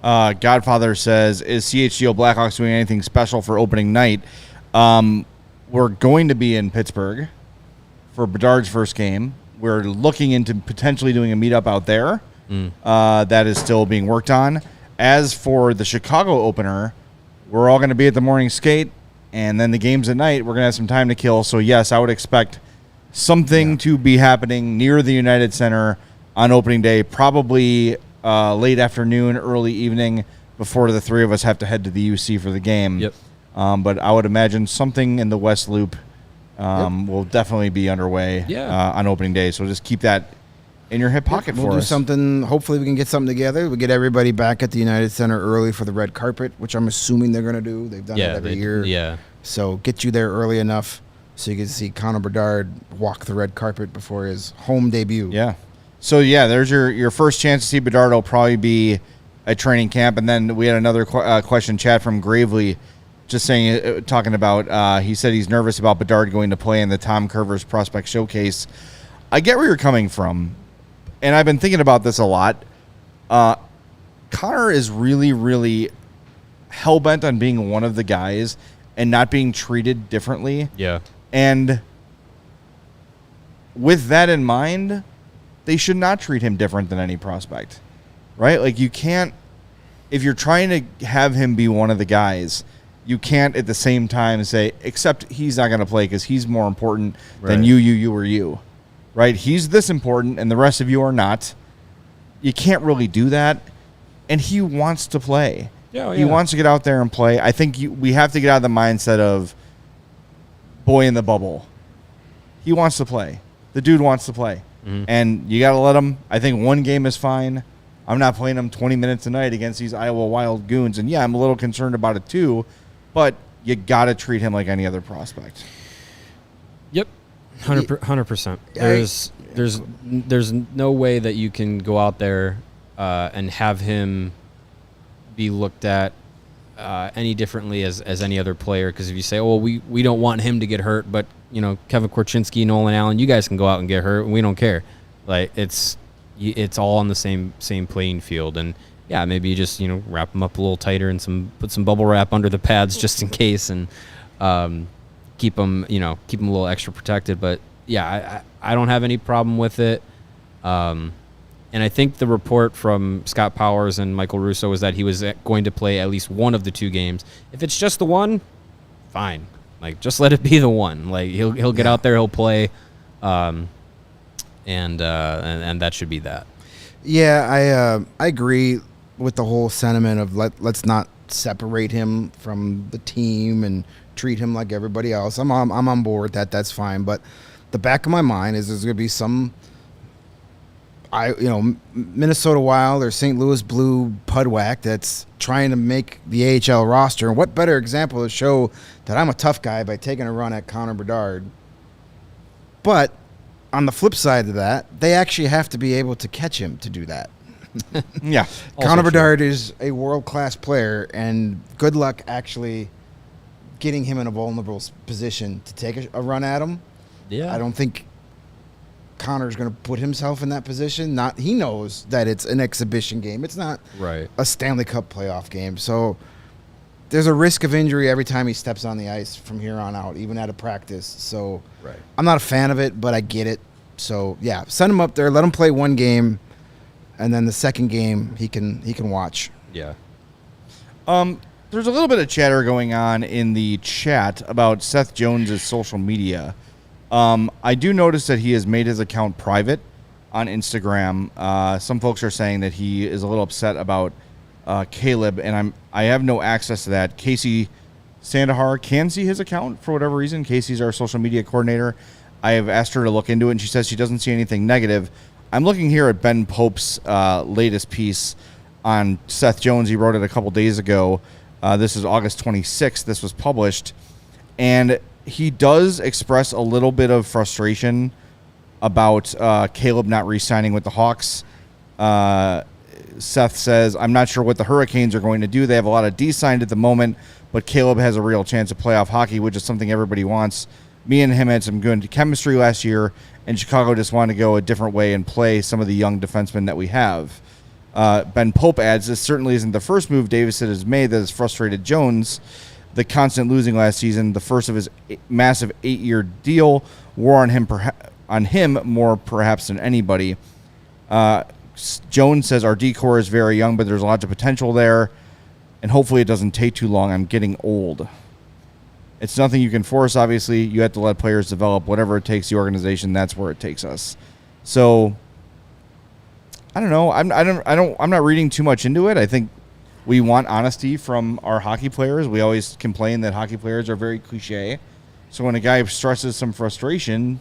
[SPEAKER 1] Godfather says, is CHGO Blackhawks doing anything special for opening night? We're going to be in Pittsburgh for Bedard's first game. We're looking into potentially doing a meetup out there. That is still being worked on. As for the Chicago opener, we're all going to be at the morning skate, and then the games at night, we're going to have some time to kill. So, yes, I would expect something to be happening near the United Center on opening day, probably late afternoon, early evening, before the three of us have to head to the UC for the game.
[SPEAKER 2] Yep.
[SPEAKER 1] But I would imagine something in the West Loop will definitely be underway on opening day. So just keep that in your hip pocket for us.
[SPEAKER 3] We'll do something. Hopefully we can get something together. We get everybody back at the United Center early for the red carpet, which I'm assuming they're going to do. They've done it every year.
[SPEAKER 2] Yeah.
[SPEAKER 3] So get you there early enough so you can see Connor Bedard walk the red carpet before his home debut.
[SPEAKER 1] Yeah. So, there's your first chance to see Bedard. Will probably be at training camp. And then we had another question, chat from Gravely, just saying, talking about, he said he's nervous about Bedard going to play in the Tom Curvers Prospect Showcase. I get where you're coming from, and I've been thinking about this a lot. Connor is really, really hell-bent on being one of the guys and not being treated differently.
[SPEAKER 2] Yeah.
[SPEAKER 1] And with that in mind, they should not treat him different than any prospect, right? Like, you can't, if you're trying to have him be one of the guys, you can't at the same time say, except he's not going to play because he's more important than you, or you, right? He's this important and the rest of you are not. You can't really do that. And he wants to play. He wants to get out there and play. I think we have to get out of the mindset of boy in the bubble. He wants to play. The dude wants to play. Mm-hmm. And you got to let him. I think one game is fine. I'm not playing him 20 minutes a night against these Iowa Wild goons. And, I'm a little concerned about it too. But you got to treat him like any other prospect.
[SPEAKER 2] Yep, 100%. There's no way that you can go out there and have him be looked at any differently as any other player. Because if you say, we don't want him to get hurt, but Kevin Korchinski, Nolan Allen, you guys can go out and get hurt, and we don't care. Like, it's all on the same playing field. And maybe you just wrap them up a little tighter and put some bubble wrap under the pads just in case, and keep them a little extra protected. But I don't have any problem with it. And I think the report from Scott Powers and Michael Russo was that he was going to play at least one of the two games. If it's just the one, fine. Like, just let it be the one. Like, he'll get out there, he'll play, and that should be that.
[SPEAKER 3] Yeah, I agree with the whole sentiment of let's not separate him from the team and treat him like everybody else. I'm on board with that. That's fine. But the back of my mind is there's going to be some, Minnesota Wild or St. Louis Blue pudwhack that's trying to make the AHL roster. And what better example to show that I'm a tough guy by taking a run at Connor Bedard. But on the flip side of that, they actually have to be able to catch him to do that.
[SPEAKER 1] Yeah.
[SPEAKER 3] Connor Bedard is a world-class player, and good luck actually getting him in a vulnerable position to take a run at him.
[SPEAKER 2] Yeah.
[SPEAKER 3] I don't think Connor's going to put himself in that position. He knows that it's an exhibition game. It's not a Stanley Cup playoff game. So there's a risk of injury every time he steps on the ice from here on out, even at a practice. So I'm not a fan of it, but I get it. So, send him up there. Let him play one game, and then the second game he can watch.
[SPEAKER 2] Yeah.
[SPEAKER 1] There's a little bit of chatter going on in the chat about Seth Jones' social media. I do notice that he has made his account private on Instagram. Some folks are saying that he is a little upset about Caleb, and I have no access to that. Casey Sandahar can see his account for whatever reason. Casey's our social media coordinator. I have asked her to look into it, and she says she doesn't see anything negative. I'm looking here at Ben Pope's latest piece on Seth Jones. He wrote it a couple days ago. This is August 26th. This was published. And he does express a little bit of frustration about Caleb not re-signing with the Hawks. Seth says, I'm not sure what the Hurricanes are going to do. They have a lot of D signed at the moment, but Caleb has a real chance of playoff hockey, which is something everybody wants. Me and him had some good chemistry last year, and Chicago just wanted to go a different way and play some of the young defensemen that we have. Ben Pope adds, this certainly isn't the first move Davidson has made that has frustrated Jones. The constant losing last season, the first of his massive 8-year deal, wore on him more perhaps than anybody. Jones says our D-core is very young, but there's lots of potential there, and hopefully it doesn't take too long. I'm getting old. It's nothing you can force, obviously. You have to let players develop. Whatever it takes the organization, that's where it takes us. So, I don't know. I'm not reading too much into it. I think we want honesty from our hockey players. We always complain that hockey players are very cliche. So when a guy stresses some frustration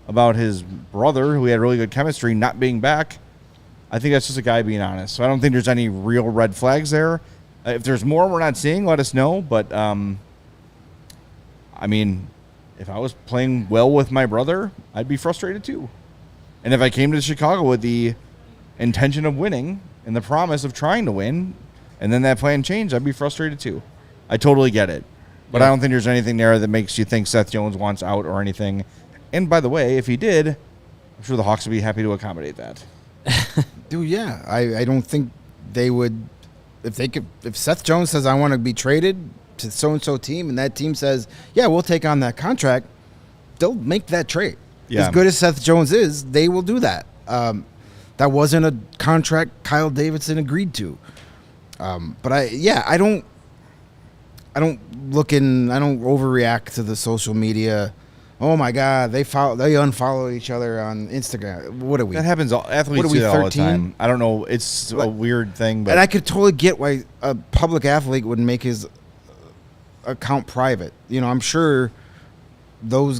[SPEAKER 1] about his brother, who had really good chemistry, not being back, I think that's just a guy being honest. So I don't think there's any real red flags there. If there's more we're not seeing, let us know. But, I mean, if I was playing well with my brother, I'd be frustrated too. And if I came to Chicago with the intention of winning and the promise of trying to win, and then that plan changed, I'd be frustrated too. I totally get it. But I don't think there's anything there that makes you think Seth Jones wants out or anything. And by the way, if he did, I'm sure the Hawks would be happy to accommodate that.
[SPEAKER 3] Dude, yeah. I don't think they would, if Seth Jones says, I want to be traded to so-and-so team, and that team says, yeah, we'll take on that contract, they'll make that trade. Yeah. As good as Seth Jones is, they will do that. That wasn't a contract Kyle Davidson agreed to. But I don't overreact to the social media. Oh my God, they unfollow each other on Instagram. What are we?
[SPEAKER 1] That happens. Athletes do that all the time. I don't know. It's a weird thing, but
[SPEAKER 3] and I could totally get why a public athlete would make his account private. You know, I'm sure those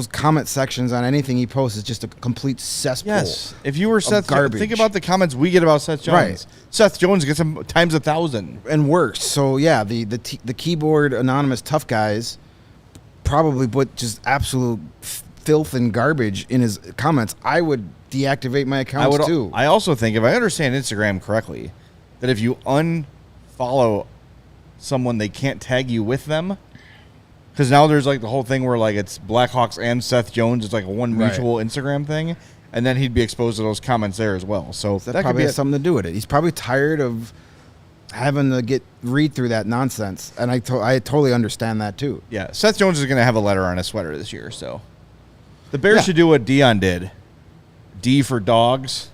[SPEAKER 3] comment sections on anything he posts is just a complete cesspool.
[SPEAKER 1] Yes. If you were Seth,
[SPEAKER 3] garbage.
[SPEAKER 1] Think about the comments we get about Seth Jones.
[SPEAKER 3] Right.
[SPEAKER 1] Seth Jones gets them times 1,000
[SPEAKER 3] and worse. So yeah, the keyboard anonymous tough guys probably put just absolute filth and garbage in his comments. I would deactivate my accounts too.
[SPEAKER 1] I also think, if I understand Instagram correctly, that if you unfollow someone, they can't tag you with them. Because now there's like the whole thing where like it's Blackhawks and Seth Jones. It's like a one mutual Instagram thing. And then he'd be exposed to those comments there as well. So
[SPEAKER 3] that probably has something to do with it. He's probably tired of having to read through that nonsense. And I totally understand that too.
[SPEAKER 1] Yeah. Seth Jones is going to have a letter on his sweater this year. So the Bears should do what Dion did. D for dogs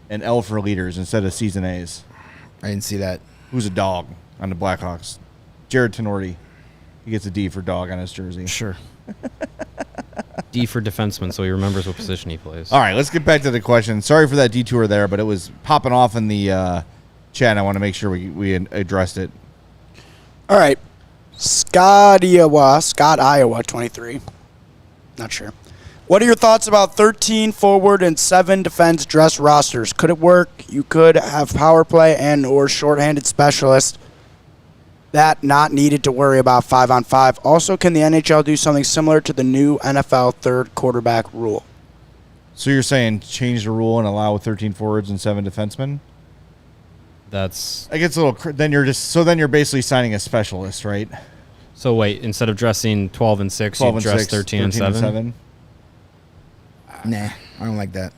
[SPEAKER 1] and L for leaders instead of C's and A's.
[SPEAKER 3] I didn't see that.
[SPEAKER 1] Who's a dog on the Blackhawks? Jared Tenorti. He gets a D for dog on his jersey.
[SPEAKER 2] Sure. D for defenseman, so he remembers what position he plays.
[SPEAKER 1] All right, let's get back to the question. Sorry for that detour there, but it was popping off in the chat. I want to make sure we addressed it.
[SPEAKER 4] All right. Scott, Iowa, 23. Not sure. What are your thoughts about 13 forward and 7 defense dress rosters? Could it work? You could have power play and or shorthanded specialists that not needed to worry about 5-on-5. Also, can the NHL do something similar to the new NFL third quarterback rule?
[SPEAKER 1] So you're saying change the rule and allow 13 forwards and 7 defensemen?
[SPEAKER 2] That's
[SPEAKER 1] I guess a little. Then you're basically signing a specialist, right?
[SPEAKER 2] So wait, instead of dressing 12 and 6, you dress 13 and 7?
[SPEAKER 3] Nah, I don't like that.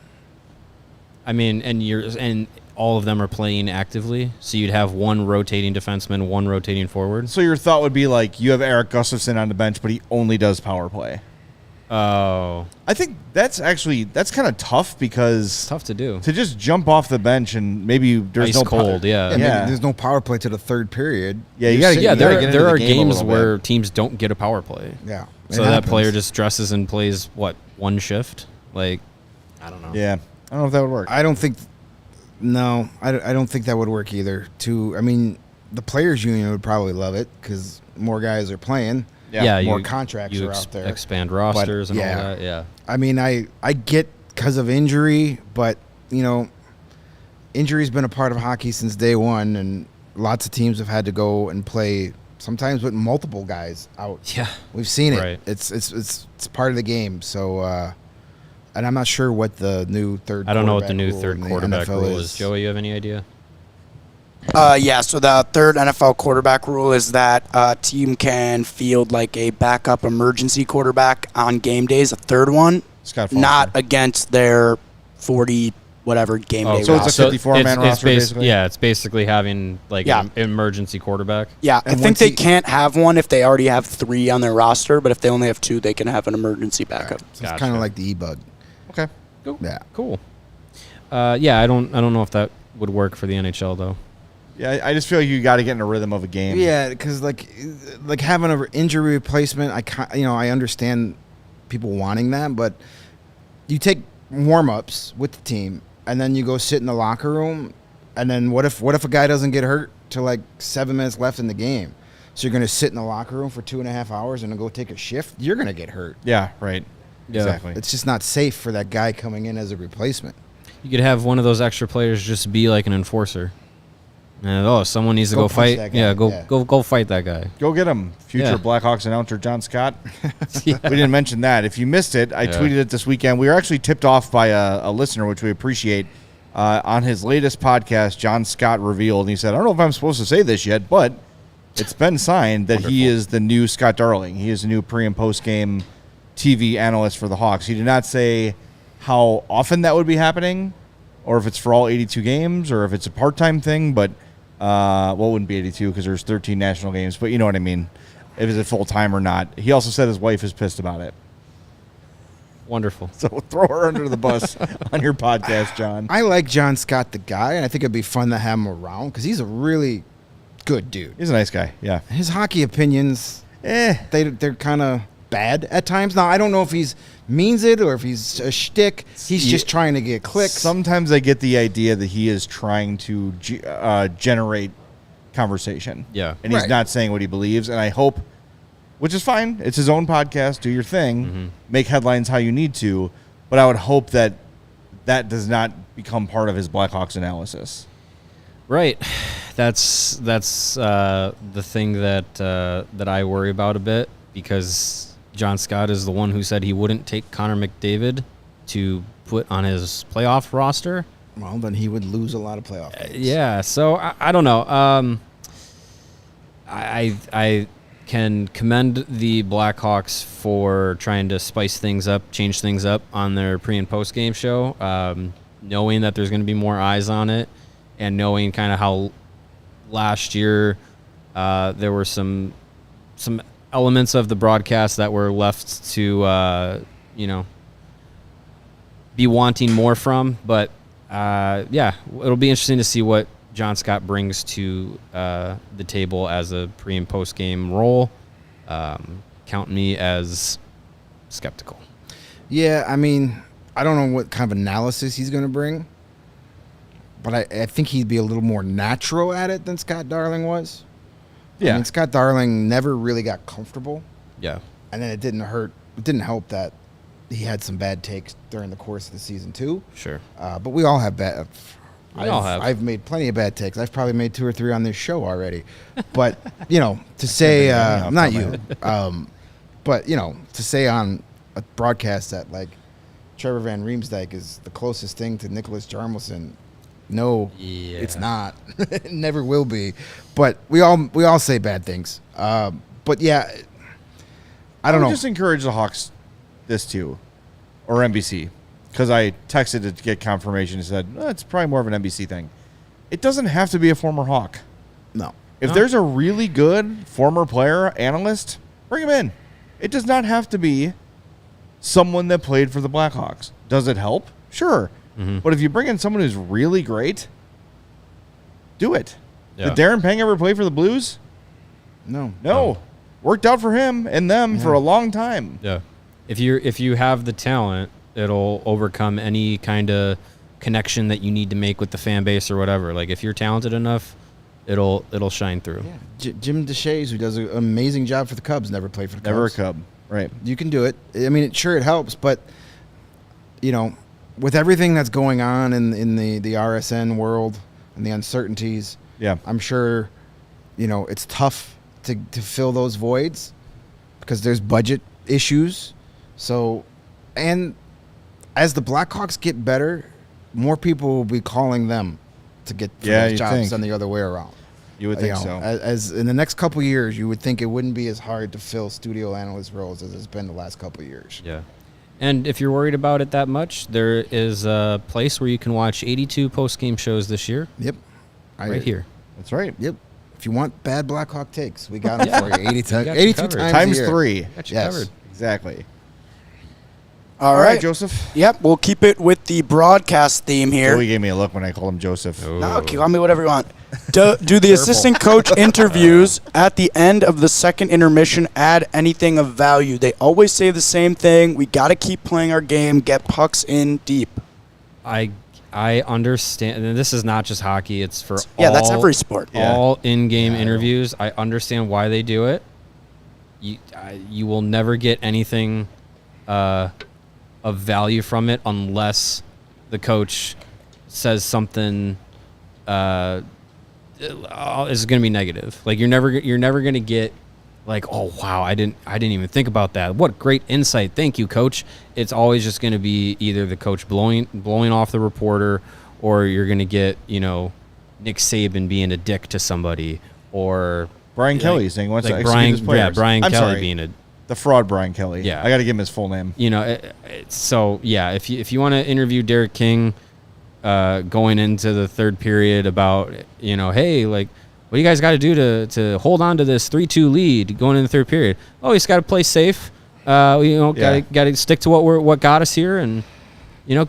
[SPEAKER 2] I mean, and all of them are playing actively, so you'd have one rotating defenseman, one rotating forward.
[SPEAKER 1] So your thought would be like you have Eric Gustafsson on the bench, but he only does power play.
[SPEAKER 2] Oh,
[SPEAKER 1] I think that's kind of tough because
[SPEAKER 2] it's tough to do.
[SPEAKER 1] To just jump off the bench and maybe there's
[SPEAKER 2] ice
[SPEAKER 1] no
[SPEAKER 2] cold,
[SPEAKER 3] maybe there's no power play to the third period.
[SPEAKER 1] Yeah, you got to get into
[SPEAKER 2] there are
[SPEAKER 1] the game
[SPEAKER 2] games where teams don't get a power play.
[SPEAKER 3] Yeah,
[SPEAKER 2] so that player just dresses and plays one shift. Like, I don't know.
[SPEAKER 1] Yeah, I don't know if that would work.
[SPEAKER 3] I don't think that would work either. I mean, the players' union would probably love it because more guys are playing.
[SPEAKER 1] Yeah,
[SPEAKER 3] more contracts are out there.
[SPEAKER 2] Expand rosters and all that. Yeah.
[SPEAKER 3] I mean, I get because of injury, but injury's been a part of hockey since day one, and lots of teams have had to go and play sometimes with multiple guys out.
[SPEAKER 2] Yeah,
[SPEAKER 3] we've seen it.
[SPEAKER 2] Right.
[SPEAKER 3] It's part of the game. So, and I'm not sure what the new third.
[SPEAKER 2] I don't know what the new
[SPEAKER 3] rule
[SPEAKER 2] third
[SPEAKER 3] in the
[SPEAKER 2] quarterback
[SPEAKER 3] NFL
[SPEAKER 2] rule is. Joey, you have any idea?
[SPEAKER 4] So the third NFL quarterback rule is that a team can field like a backup emergency quarterback on game days, a third one,
[SPEAKER 1] Scott Foster.
[SPEAKER 4] not against their 40 whatever game day
[SPEAKER 1] so it's
[SPEAKER 4] roster.
[SPEAKER 1] a 54-man roster, basically?
[SPEAKER 2] Yeah, it's basically having like an emergency quarterback.
[SPEAKER 4] Yeah,
[SPEAKER 3] And
[SPEAKER 4] I think
[SPEAKER 3] once
[SPEAKER 4] they can't have one if they already have 3 on their roster, but if they only have 2, they can have an emergency backup.
[SPEAKER 3] So it's
[SPEAKER 2] Gotcha.
[SPEAKER 3] kind of like the e-bug.
[SPEAKER 1] Okay.
[SPEAKER 3] Yeah.
[SPEAKER 2] Cool. I don't know if that would work for the NHL though.
[SPEAKER 1] Yeah, I just feel like you got to get in a rhythm of a game.
[SPEAKER 3] Yeah, because like having an injury replacement, I understand people wanting that, but you take warm-ups with the team, and then you go sit in the locker room, and then what if a guy doesn't get hurt till like 7 minutes left in the game? So you're going to sit in the locker room for 2.5 hours and then go take a shift? You're going to get hurt.
[SPEAKER 1] Yeah, right.
[SPEAKER 2] Yeah.
[SPEAKER 1] Exactly.
[SPEAKER 3] It's just not safe for that guy coming in as a replacement.
[SPEAKER 2] You could have one of those extra players just be like an enforcer. And, someone needs to
[SPEAKER 3] Go
[SPEAKER 2] go
[SPEAKER 3] punch
[SPEAKER 2] fight.
[SPEAKER 3] that guy.
[SPEAKER 2] Yeah,
[SPEAKER 3] Yeah.
[SPEAKER 2] go fight that guy.
[SPEAKER 1] Go get him, future
[SPEAKER 2] Yeah.
[SPEAKER 1] Blackhawks announcer John Scott.
[SPEAKER 2] Yeah.
[SPEAKER 1] We didn't mention that. If you missed it, I tweeted it this weekend. We were actually tipped off by a listener, which we appreciate. On his latest podcast, John Scott revealed, and he said, I don't know if I'm supposed to say this yet, but it's been signed that he is the new Scott Darling. He is a new pre- and post-game TV analyst for the Hawks. He did not say how often that would be happening, or if it's for all 82 games, or if it's a part-time thing, but it wouldn't be 82 because there's 13 national games, but you know what I mean, if it's a full-time or not. He also said his wife is pissed about it.
[SPEAKER 2] Wonderful.
[SPEAKER 1] So throw her under the bus on your podcast, John.
[SPEAKER 3] I like John Scott, the guy, and I think it'd be fun to have him around because he's a really good dude.
[SPEAKER 1] He's a nice guy, yeah.
[SPEAKER 3] His hockey opinions, they're kind of bad at times. Now, I don't know if he's means it or if he's a shtick. He's just trying to get clicks.
[SPEAKER 1] Sometimes I get the idea that he is trying to generate conversation.
[SPEAKER 2] Yeah.
[SPEAKER 1] And he's
[SPEAKER 3] Right.
[SPEAKER 1] not saying what he believes, and I hope, which is fine, it's his own podcast, do your thing, make headlines how you need to, but I would hope that that does not become part of his Blackhawks analysis.
[SPEAKER 2] Right. That's the thing that I worry about a bit, because John Scott is the one who said he wouldn't take Connor McDavid to put on his playoff roster.
[SPEAKER 3] Well, then he would lose a lot of playoff games.
[SPEAKER 2] Yeah, so I don't know. I can commend the Blackhawks for trying to spice things up, change things up on their pre- and post-game show, knowing that there's going to be more eyes on it, and knowing kind of how last year there were some elements of the broadcast that were left to, be wanting more from. But, it'll be interesting to see what John Scott brings to the table as a pre- and post-game role. Count me as skeptical.
[SPEAKER 3] Yeah, I mean, I don't know what kind of analysis he's going to bring, but I think he'd be a little more natural at it than Scott Darling was.
[SPEAKER 1] Yeah.
[SPEAKER 3] I mean, Scott Darling never really got comfortable,
[SPEAKER 2] Yeah.
[SPEAKER 3] and then it didn't help that he had some bad takes during the course of the season too.
[SPEAKER 2] Sure.
[SPEAKER 3] But we all have bad.
[SPEAKER 2] We all have.
[SPEAKER 3] I've made plenty of bad takes. I've probably made 2 or 3 on this show already. But to say not you, but to say on a broadcast that like Trevor Van Riemsdyk is the closest thing to Nicholas Jarmelson. No,
[SPEAKER 2] Yeah.
[SPEAKER 3] it's not. It never will be. But we all say bad things. But yeah, I don't know.
[SPEAKER 1] Just encourage the Hawks this too, or NBC, because I texted it to get confirmation and said, it's probably more of an NBC thing. It doesn't have to be a former Hawk.
[SPEAKER 3] No.
[SPEAKER 1] If there's a really good former player, analyst, bring him in. It does not have to be someone that played for the Blackhawks. Does it help? Sure. But if you bring in someone who's really great, do it.
[SPEAKER 2] Yeah.
[SPEAKER 1] Did Darren Pang ever play for the Blues?
[SPEAKER 3] No.
[SPEAKER 1] No. Worked out for him and them for a long time.
[SPEAKER 2] Yeah. If you have the talent, it'll overcome any kind of connection that you need to make with the fan base or whatever. Like if you're talented enough, it'll shine through.
[SPEAKER 3] Yeah. Jim DeShays, who does an amazing job for the Cubs, never played for the Cubs.
[SPEAKER 1] Never a Cub. Right.
[SPEAKER 3] You can do it. I mean, sure, it helps, but, with everything that's going on in the RSN world and the uncertainties,
[SPEAKER 1] Yeah.
[SPEAKER 3] I'm sure, it's tough to fill those voids because there's budget issues. So, and as the Blackhawks get better, more people will be calling them to get for those jobs than the other way around.
[SPEAKER 1] You would think so.
[SPEAKER 3] As in the next couple of years, you would think it wouldn't be as hard to fill studio analyst roles as it's been the last couple of years.
[SPEAKER 2] Yeah. And if you're worried about it that much, there is a place where you can watch 82 post-game shows this year.
[SPEAKER 3] Yep.
[SPEAKER 2] Right here.
[SPEAKER 1] That's right.
[SPEAKER 3] Yep. If you want bad Blackhawk takes, we got them for you. 82
[SPEAKER 2] covered.
[SPEAKER 3] times
[SPEAKER 1] Times
[SPEAKER 3] a year.
[SPEAKER 1] 3.
[SPEAKER 2] Got you covered.
[SPEAKER 1] Exactly.
[SPEAKER 4] All
[SPEAKER 1] All right,
[SPEAKER 4] right.
[SPEAKER 1] Joseph.
[SPEAKER 4] Yep, we'll keep it with the broadcast theme here.
[SPEAKER 1] Joey gave me a look when I called him Joseph.
[SPEAKER 4] No, call me whatever you want. Do the assistant coach interviews at the end of the second intermission add anything of value? They always say the same thing. We got to keep playing our game, get pucks in deep.
[SPEAKER 2] I understand, and this is not just hockey. It's for
[SPEAKER 4] that's every sport.
[SPEAKER 2] All in-game interviews. I understand why they do it. You will never get anything of value from it unless the coach says something is going to be negative. Like you're never going to get like, oh wow, I didn't even think about that. What great insight. Thank you, coach. It's always just going to be either the coach blowing off the reporter, or you're going to get, Nick Saban being a dick to somebody, or
[SPEAKER 1] Brian Kelly saying what's
[SPEAKER 2] like
[SPEAKER 1] Brian
[SPEAKER 2] Brian
[SPEAKER 1] I'm
[SPEAKER 2] Kelly
[SPEAKER 1] sorry.
[SPEAKER 2] being
[SPEAKER 1] the fraud Brian Kelly.
[SPEAKER 2] Yeah.
[SPEAKER 1] I got to give him his full name.
[SPEAKER 2] So yeah, if you want to interview Derek King going into the third period about, hey, like, what do you guys got to do to hold on to this 3-2 lead going in the third period? Oh, he's got to play safe. Got to stick to what got us here, and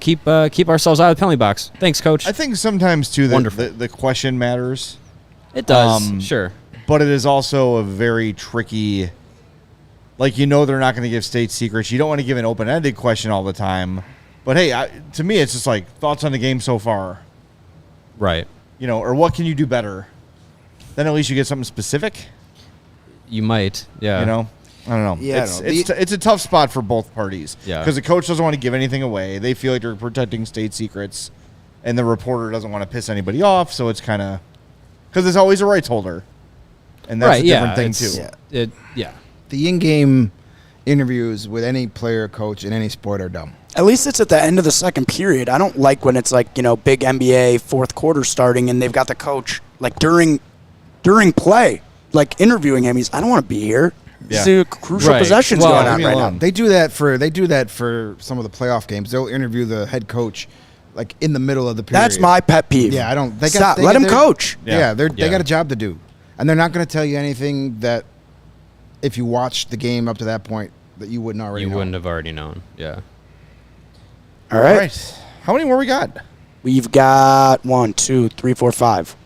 [SPEAKER 2] keep ourselves out of the penalty box. Thanks, coach.
[SPEAKER 1] I think sometimes too
[SPEAKER 2] Wonderful.
[SPEAKER 1] the question matters.
[SPEAKER 2] It does, sure,
[SPEAKER 1] but it is also a very tricky. Like, they're not going to give state secrets. You don't want to give an open-ended question all the time. But hey, to me, it's just like thoughts on the game so far,
[SPEAKER 2] right?
[SPEAKER 1] Or what can you do better? Then at least you get something specific.
[SPEAKER 2] You might, yeah.
[SPEAKER 1] I don't know.
[SPEAKER 3] Yeah,
[SPEAKER 1] it's a tough spot for both parties.
[SPEAKER 2] Yeah,
[SPEAKER 1] because the coach doesn't want to give anything away. They feel like they're protecting state secrets, and the reporter doesn't want to piss anybody off. So it's kind of because there's always a rights holder, and that's a different thing too.
[SPEAKER 3] The in-game interviews with any player, coach in any sport are dumb.
[SPEAKER 4] At least it's at the end of the second period. I don't like when it's like, big NBA fourth quarter starting and they've got the coach like during play, like interviewing him. I don't want to be here.
[SPEAKER 1] Yeah.
[SPEAKER 4] These are crucial possessions going on right now.
[SPEAKER 3] They do that for some of the playoff games. They'll interview the head coach like in the middle of the period.
[SPEAKER 4] That's my pet peeve.
[SPEAKER 3] Yeah, I don't.
[SPEAKER 4] Stop. Let him coach.
[SPEAKER 3] Yeah, they got a job to do, and they're not going to tell you anything that if you watched the game up to that point that you wouldn't already.
[SPEAKER 2] You wouldn't have already known. Yeah.
[SPEAKER 4] All right.
[SPEAKER 1] How many more we got?
[SPEAKER 4] We've got 1, 2, 3, 4, 5.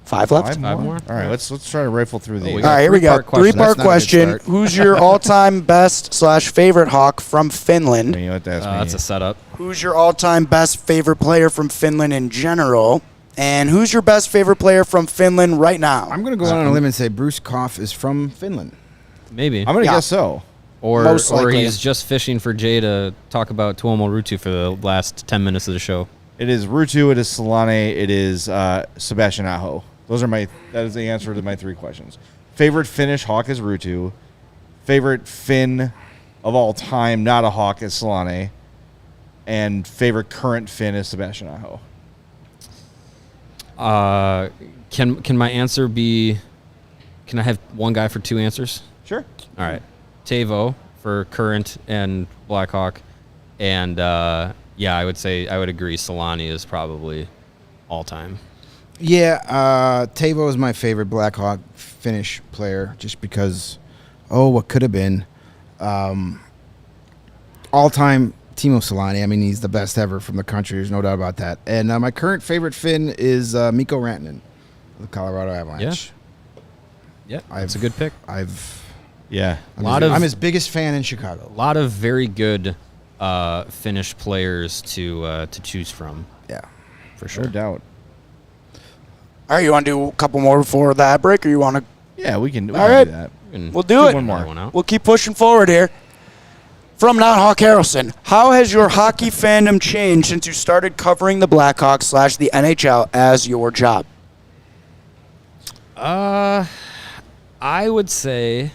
[SPEAKER 4] 5 left?
[SPEAKER 2] Five more?
[SPEAKER 1] All right, let's try to rifle through these.
[SPEAKER 2] we
[SPEAKER 4] All right, here we go.
[SPEAKER 2] Three-part question.
[SPEAKER 4] Three-part
[SPEAKER 3] That's not a good
[SPEAKER 4] question.
[SPEAKER 3] start.
[SPEAKER 4] Who's your all-time best/favorite Hawk from Finland?
[SPEAKER 1] You have to ask me.
[SPEAKER 2] That's a setup.
[SPEAKER 4] Who's your all-time best favorite player from Finland in general? And who's your best favorite player from Finland right now?
[SPEAKER 3] I'm going to go out on a limb and say Bruce Koff is from Finland.
[SPEAKER 2] Maybe.
[SPEAKER 1] I'm going to guess so.
[SPEAKER 2] Or
[SPEAKER 4] Most likely.
[SPEAKER 2] he's just fishing for Jay to talk about Tuomo Ruutu for the last 10 minutes of the show.
[SPEAKER 1] It is Ruutu, it is Solane, it is Sebastian Aho. That is the answer to my 3 questions. Favorite Finnish Hawk is Ruutu. Favorite Finn of all time, not a Hawk, is Solane. And favorite current Finn is Sebastian Aho.
[SPEAKER 2] Can my answer be? Can I have one guy for 2 answers?
[SPEAKER 1] Sure.
[SPEAKER 2] All right, Tavo for current and Blackhawk, and I would agree. Solani is probably all time.
[SPEAKER 3] Yeah, Tavo is my favorite Blackhawk Finnish player just because, what could have been. All-time Timo Solani. I mean, he's the best ever from the country. There's no doubt about that. And my current favorite Finn is Mikko Rantanen of the Colorado Avalanche.
[SPEAKER 2] Yeah, that's a good pick.
[SPEAKER 3] I'm his biggest fan in Chicago.
[SPEAKER 2] A lot of very good Finnish players to choose from.
[SPEAKER 3] Yeah,
[SPEAKER 2] for sure.
[SPEAKER 1] No doubt.
[SPEAKER 4] All right, you want to do a couple more before the ad break, or you want to?
[SPEAKER 1] Yeah, we can.
[SPEAKER 4] All right.
[SPEAKER 1] Do that.
[SPEAKER 4] We'll do it.
[SPEAKER 1] One more.
[SPEAKER 4] We'll keep pushing forward here. From Not Hawk Harrelson, how has your hockey fandom changed since you started covering the Blackhawks / the NHL as your job?
[SPEAKER 2] I would say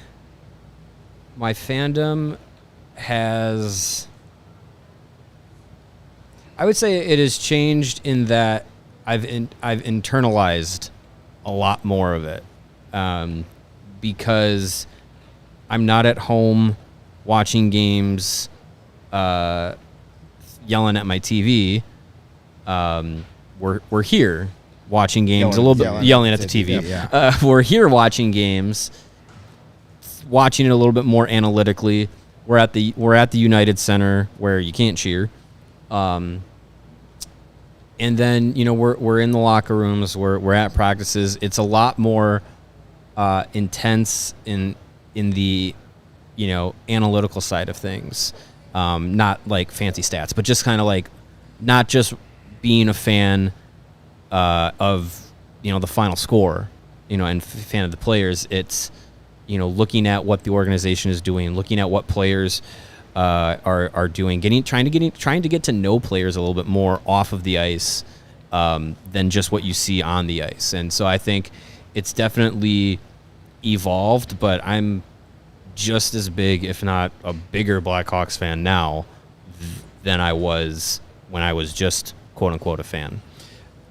[SPEAKER 2] my fandom has. I would say it has changed in that I've internalized a lot more of it, because I'm not at home watching games, yelling at my TV. We're here watching games yelling at the TV.
[SPEAKER 3] Yeah.
[SPEAKER 2] We're here watching games, watching it a little bit more analytically. We're at the United Center where you can't cheer, and then we're in the locker rooms. We're at practices. It's a lot more intense in the analytical side of things, not like fancy stats, but just kind of like not just being a fan of the final score, and fan of the players. It's looking at what the organization is doing, looking at what players are doing, trying to get to know players a little bit more off of the ice than just what you see on the ice. And so I think it's definitely evolved, but I'm just as big, if not a bigger, Blackhawks fan now than I was when I was just quote unquote a fan.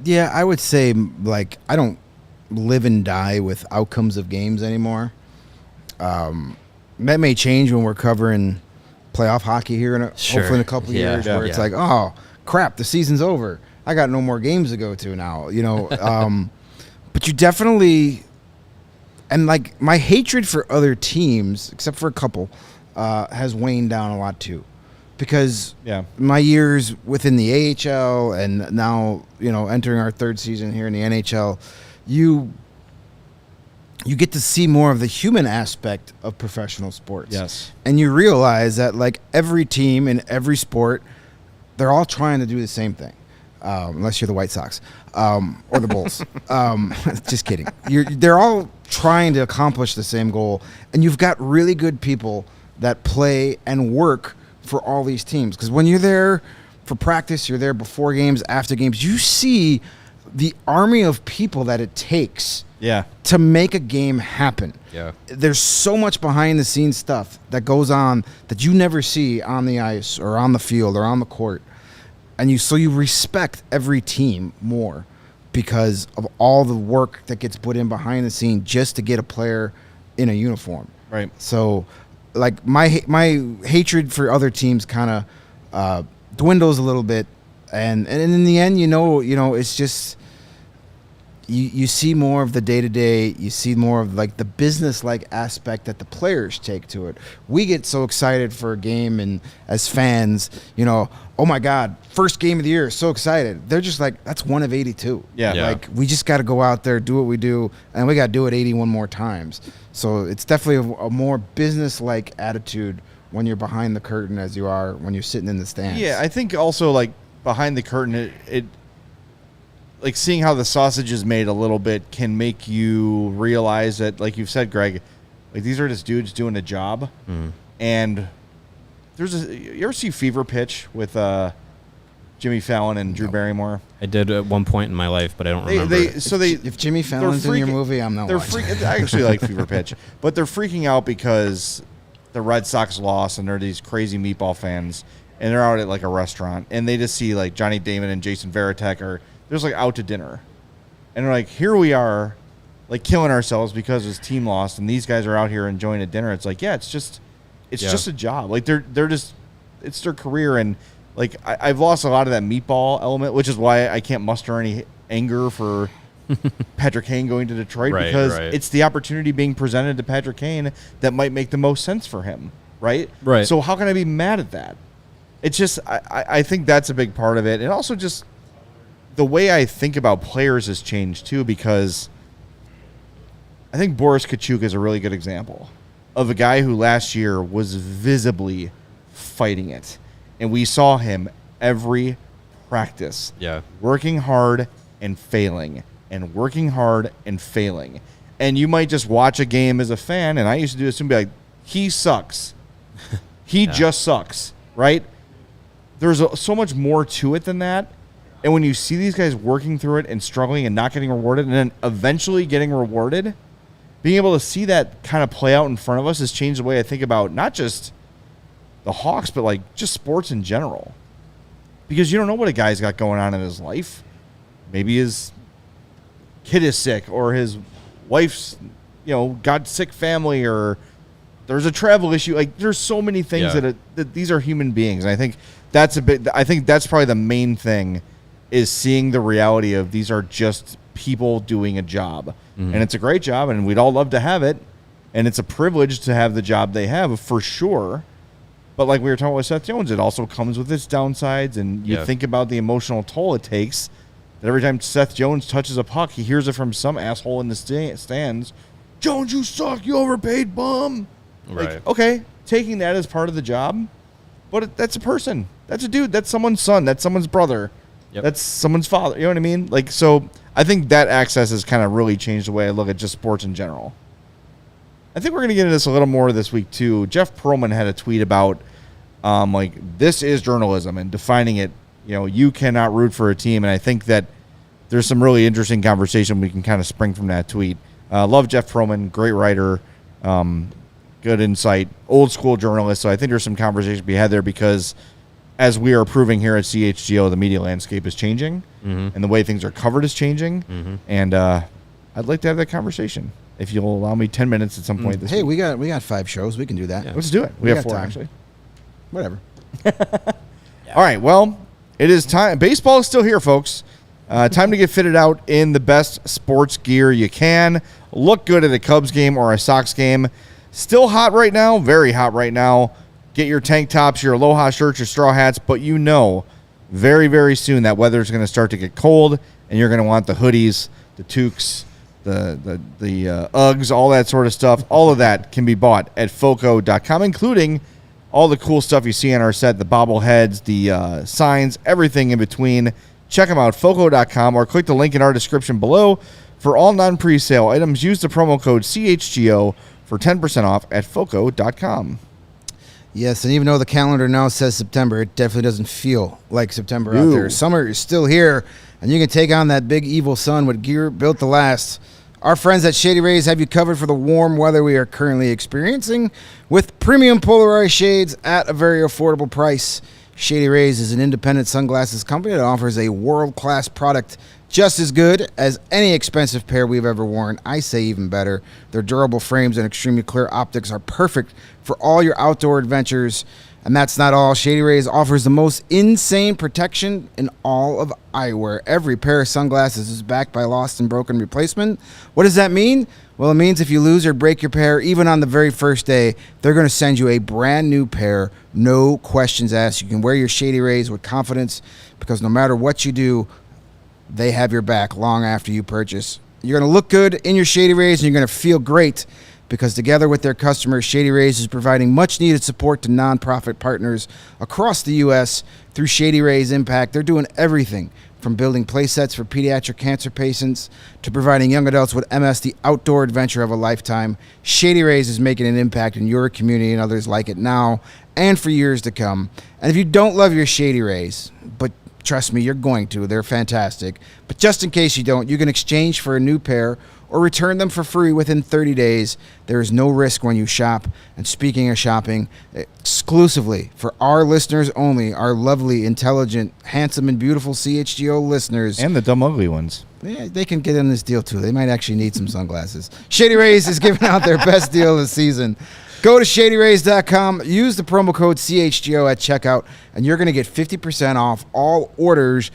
[SPEAKER 3] Yeah, I would say like I don't live and die with outcomes of games anymore. That may change when we're covering playoff hockey here hopefully in a couple years, where it's like, oh crap, the season's over. I got no more games to go to now. But you definitely. And, like, my hatred for other teams, except for a couple, has waned down a lot, too. Because my years within the AHL and now, entering our third season here in the NHL, you get to see more of the human aspect of professional sports.
[SPEAKER 1] Yes.
[SPEAKER 3] And you realize that, like, every team in every sport, they're all trying to do the same thing. Unless you're the White Sox or the Bulls. Just kidding. They're all trying to accomplish the same goal, and you've got really good people that play and work for all these teams. Because when you're there for practice, you're there before games, after games, you see the army of people that it takes to make a game happen.
[SPEAKER 2] Yeah.
[SPEAKER 3] There's so much behind-the-scenes stuff that goes on that you never see on the ice or on the field or on the court. And you respect every team more because of all the work that gets put in behind the scene just to get a player in a uniform.
[SPEAKER 1] Right.
[SPEAKER 3] So, like my hatred for other teams kind of dwindles a little bit, and in the end, it's just you see more of the day-to-day. You see more of like the business-like aspect that the players take to it. We get so excited for a game, and as fans, oh my God, first game of the year, so excited. They're just like, that's one of 82.
[SPEAKER 1] Yeah.
[SPEAKER 3] Like, we just got to go out there, do what we do, and we got to do it 81 more times. So it's definitely a more business-like attitude when you're behind the curtain as you are when you're sitting in the stands.
[SPEAKER 1] Yeah, I think also, like, behind the curtain, it like seeing how the sausage is made a little bit can make you realize that, like you've said, Greg, like these are just dudes doing a job. And you ever see Fever Pitch with Jimmy Fallon and Drew Barrymore?
[SPEAKER 2] I did at one point in my life, but I don't remember.
[SPEAKER 3] If Jimmy Fallon's in your movie, I'm not watching.
[SPEAKER 1] I actually like Fever Pitch, but they're freaking out because the Red Sox lost, and they're these crazy meatball fans, and they're out at like a restaurant, and they just see like Johnny Damon and Jason Varitek are just like out to dinner, and they're like, here we are, like killing ourselves because his team lost, and these guys are out here enjoying a dinner. It's like, it's just a job. Like they're just, it's their career, and like I've lost a lot of that meatball element, which is why I can't muster any anger for Patrick Kane going to Detroit, because it's the opportunity being presented to Patrick Kane that might make the most sense for him, right?
[SPEAKER 2] Right.
[SPEAKER 1] So how can I be mad at that? It's just I think that's a big part of it, and also just the way I think about players has changed too, because I think Boris Kachuk is a really good example of a guy who last year was visibly fighting it, and we saw him every practice, working hard and failing, and working hard and failing. And you might just watch a game as a fan, and I used to do this and be like, he sucks. He just sucks, right? There's so much more to it than that. And when you see these guys working through it and struggling and not getting rewarded and then eventually getting rewarded, being able to see that kind of play out in front of us has changed the way I think about not just the Hawks, but like just sports in general. Because you don't know what a guy's got going on in his life. Maybe his kid is sick, or his wife's, got sick family, or there's a travel issue. Like, there's so many things that these are human beings. And I think that's probably the main thing, is seeing the reality of these are just people doing a job. And it's a great job, and we'd all love to have it. And it's a privilege to have the job they have, for sure. But like we were talking about with Seth Jones, it also comes with its downsides. And you think about the emotional toll it takes, that every time Seth Jones touches a puck, he hears it from some asshole in the stands. Jones, you suck. You overpaid, bum.
[SPEAKER 2] Right.
[SPEAKER 1] Like, okay, taking that as part of the job, but that's a person. That's a dude. That's someone's son. That's someone's brother.
[SPEAKER 2] Yep.
[SPEAKER 1] That's someone's father. You know what I mean? Like, so I think that access has kind of really changed the way I look at just sports in general. I think we're going to get into this a little more this week, too. Jeff Pearlman had a tweet about, this is journalism and defining it. You cannot root for a team. And I think that there's some really interesting conversation we can kind of spring from that tweet. Love Jeff Pearlman, great writer, good insight, old school journalist. So I think there's some conversation to be had there, because as we are proving here at CHGO, the media landscape is changing, and the way things are covered is changing. And I'd like to have that conversation, if you'll allow me 10 minutes at some point this week.
[SPEAKER 3] We got 5 shows. We can do that.
[SPEAKER 1] Yeah. Let's do it. We have 4,
[SPEAKER 3] time.
[SPEAKER 1] actually.
[SPEAKER 3] Whatever.
[SPEAKER 1] All right, well, it is time. Baseball is still here, folks. Time to get fitted out in the best sports gear you can. Look good at a Cubs game or a Sox game. Still hot right now, very hot right now. Get your tank tops, your Aloha shirts, your straw hats, but very, very soon that weather is going to start to get cold, and you're going to want the hoodies, the toques, the Uggs, all that sort of stuff. All of that can be bought at foco.com, including all the cool stuff you see on our set, the bobbleheads, the signs, everything in between. Check them out, foco.com, or click the link in our description below. For all non-presale items, use the promo code CHGO for 10% off at foco.com.
[SPEAKER 3] Yes, and even though the calendar now says September, it definitely doesn't feel like September out there. Summer is still here, and you can take on that big evil sun with gear built to last. Our friends at Shady Rays have you covered for the warm weather we are currently experiencing with premium polarized shades at a very affordable price. Shady Rays is an independent sunglasses company that offers a world-class product just as good as any expensive pair we've ever worn. I say even better. Their durable frames and extremely clear optics are perfect for all your outdoor adventures. And that's not all. Shady Rays offers the most insane protection in all of eyewear. Every pair of sunglasses is backed by lost and broken replacement. What does that mean? Well, it means if you lose or break your pair, even on the very first day, they're going to send you a brand new pair. No questions asked. You can wear your Shady Rays with confidence, because no matter what you do, they have your back long after you purchase. You're going to look good in your Shady Rays, and you're going to feel great, because together with their customers, Shady Rays is providing much-needed support to nonprofit partners across the U.S. through Shady Rays Impact. They're doing everything from building play sets for pediatric cancer patients to providing young adults with MS the outdoor adventure of a lifetime. Shady Rays is making an impact in your community and others like it now and for years to come. And if you don't love your Shady Rays, but trust me, you're going to. They're fantastic. But just in case you don't, you can exchange for a new pair or return them for free within 30 days. There is no risk when you shop. And speaking of shopping, exclusively for our listeners only, our lovely, intelligent, handsome, and beautiful CHGO listeners.
[SPEAKER 1] And the dumb, ugly ones.
[SPEAKER 3] Yeah, they can get in this deal, too. They might actually need some sunglasses. Shady Rays is giving out their best deal of the season. Go to ShadyRays.com, use the promo code CHGO at checkout, and you're going to get 50% off all orders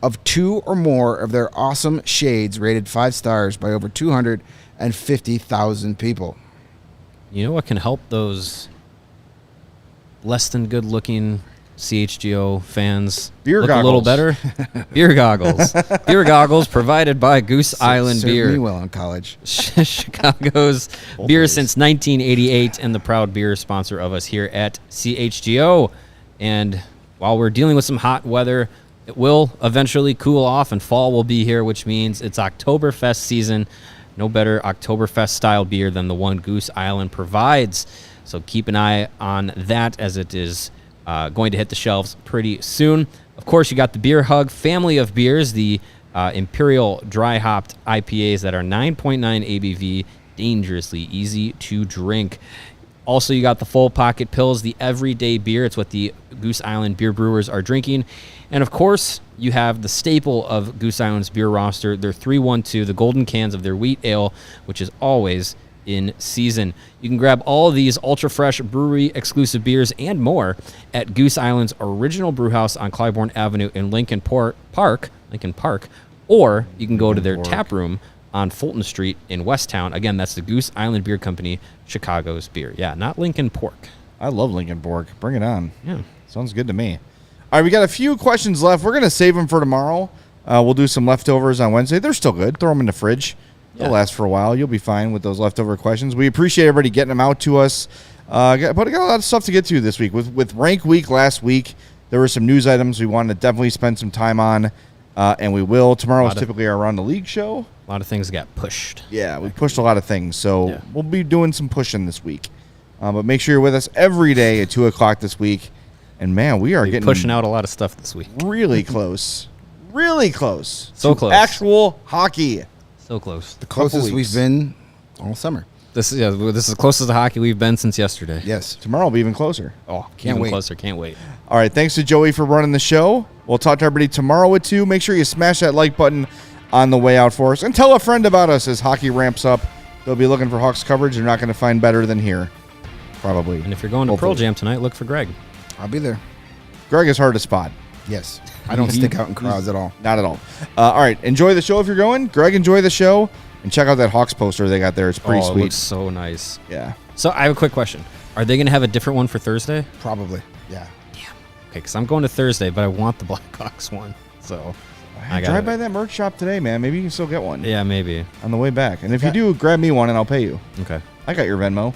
[SPEAKER 3] of 2 or more of their awesome shades rated 5 stars by over 250,000 people.
[SPEAKER 2] You know what can help those less than good looking CHGO fans
[SPEAKER 1] Beer
[SPEAKER 2] look
[SPEAKER 1] goggles.
[SPEAKER 2] a little better? Beer goggles. Beer goggles provided by Goose Island
[SPEAKER 3] Served
[SPEAKER 2] Beer.
[SPEAKER 3] me well in college.
[SPEAKER 2] Chicago's beer since 1988 and the proud beer sponsor of us here at CHGO. And while we're dealing with some hot weather, It will eventually cool off and fall will be here, which means it's Oktoberfest season. No better Oktoberfest-style beer than the one Goose Island provides. So keep an eye on that as it is going to hit the shelves pretty soon. Of course, you got the Beer Hug family of beers, the Imperial Dry Hopped IPAs that are 9.9 ABV, dangerously easy to drink. Also, you got the Full Pocket Pills, the everyday beer. It's what the Goose Island beer brewers are drinking. And, of course, you have the staple of Goose Island's beer roster, their 312, the golden cans of their wheat ale, which is always in season. You can grab all of these ultra-fresh brewery-exclusive beers and more at Goose Island's original brewhouse on Clybourne Avenue in Lincoln Park, or you can go to their tap room on Fulton Street in Westtown. Again, that's the Goose Island Beer Company, Chicago's beer. Yeah, not Lincoln Pork.
[SPEAKER 1] I love Lincoln Pork. Bring it on.
[SPEAKER 2] Yeah.
[SPEAKER 1] Sounds good to me. All right, we got a few questions left. We're going to save them for tomorrow. We'll do some leftovers on Wednesday. They're still good. Throw them in the fridge. They'll last for a while. You'll be fine with those leftover questions. We appreciate everybody getting them out to us. But I got a lot of stuff to get to this week. With Rank Week last week, there were some news items we wanted to definitely spend some time on, and we will. Tomorrow is typically our Around the League show.
[SPEAKER 2] A lot of things got pushed.
[SPEAKER 1] Yeah, we pushed a lot of things, so we'll be doing some pushing this week. But make sure you're with us every day at 2 o'clock this week. And, man, we are getting
[SPEAKER 2] pushing out a lot of stuff this week.
[SPEAKER 1] Really close. Really close.
[SPEAKER 2] So close.
[SPEAKER 1] Actual hockey.
[SPEAKER 2] So close.
[SPEAKER 3] The closest we've been all summer.
[SPEAKER 2] This is the closest to hockey we've been since yesterday.
[SPEAKER 3] Yes.
[SPEAKER 1] Tomorrow will be even closer.
[SPEAKER 2] Oh,
[SPEAKER 3] can't wait.
[SPEAKER 2] Closer. Can't wait.
[SPEAKER 1] All right, thanks to Joey for running the show. We'll talk to everybody tomorrow at 2. Make sure you smash that like button on the way out for us. And tell a friend about us as hockey ramps up. They'll be looking for Hawks coverage. They're not going to find better than here. Probably.
[SPEAKER 2] And if you're going to Pearl Jam tonight, look for Greg.
[SPEAKER 3] I'll be there.
[SPEAKER 1] Greg is hard to spot.
[SPEAKER 3] Yes. I don't stick out in crowds at all.
[SPEAKER 1] Not at all. All right, enjoy the show if you're going. Greg, enjoy the show. And check out that Hawks poster they got there. It's pretty sweet.
[SPEAKER 2] It looks so nice.
[SPEAKER 1] Yeah.
[SPEAKER 2] So I have a quick question. Are they going to have a different one for Thursday?
[SPEAKER 3] Probably. Yeah.
[SPEAKER 2] Damn. Okay, because I'm going to Thursday, but I want the Blackhawks one. So
[SPEAKER 1] I drive by that merch shop today, man. Maybe you can still get one.
[SPEAKER 2] Yeah, maybe.
[SPEAKER 1] On the way back. And if you do, grab me one and I'll pay you.
[SPEAKER 2] Okay.
[SPEAKER 1] I got your Venmo.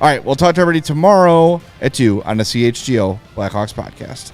[SPEAKER 1] All right, we'll talk to everybody tomorrow at 2 on the CHGO Blackhawks Podcast.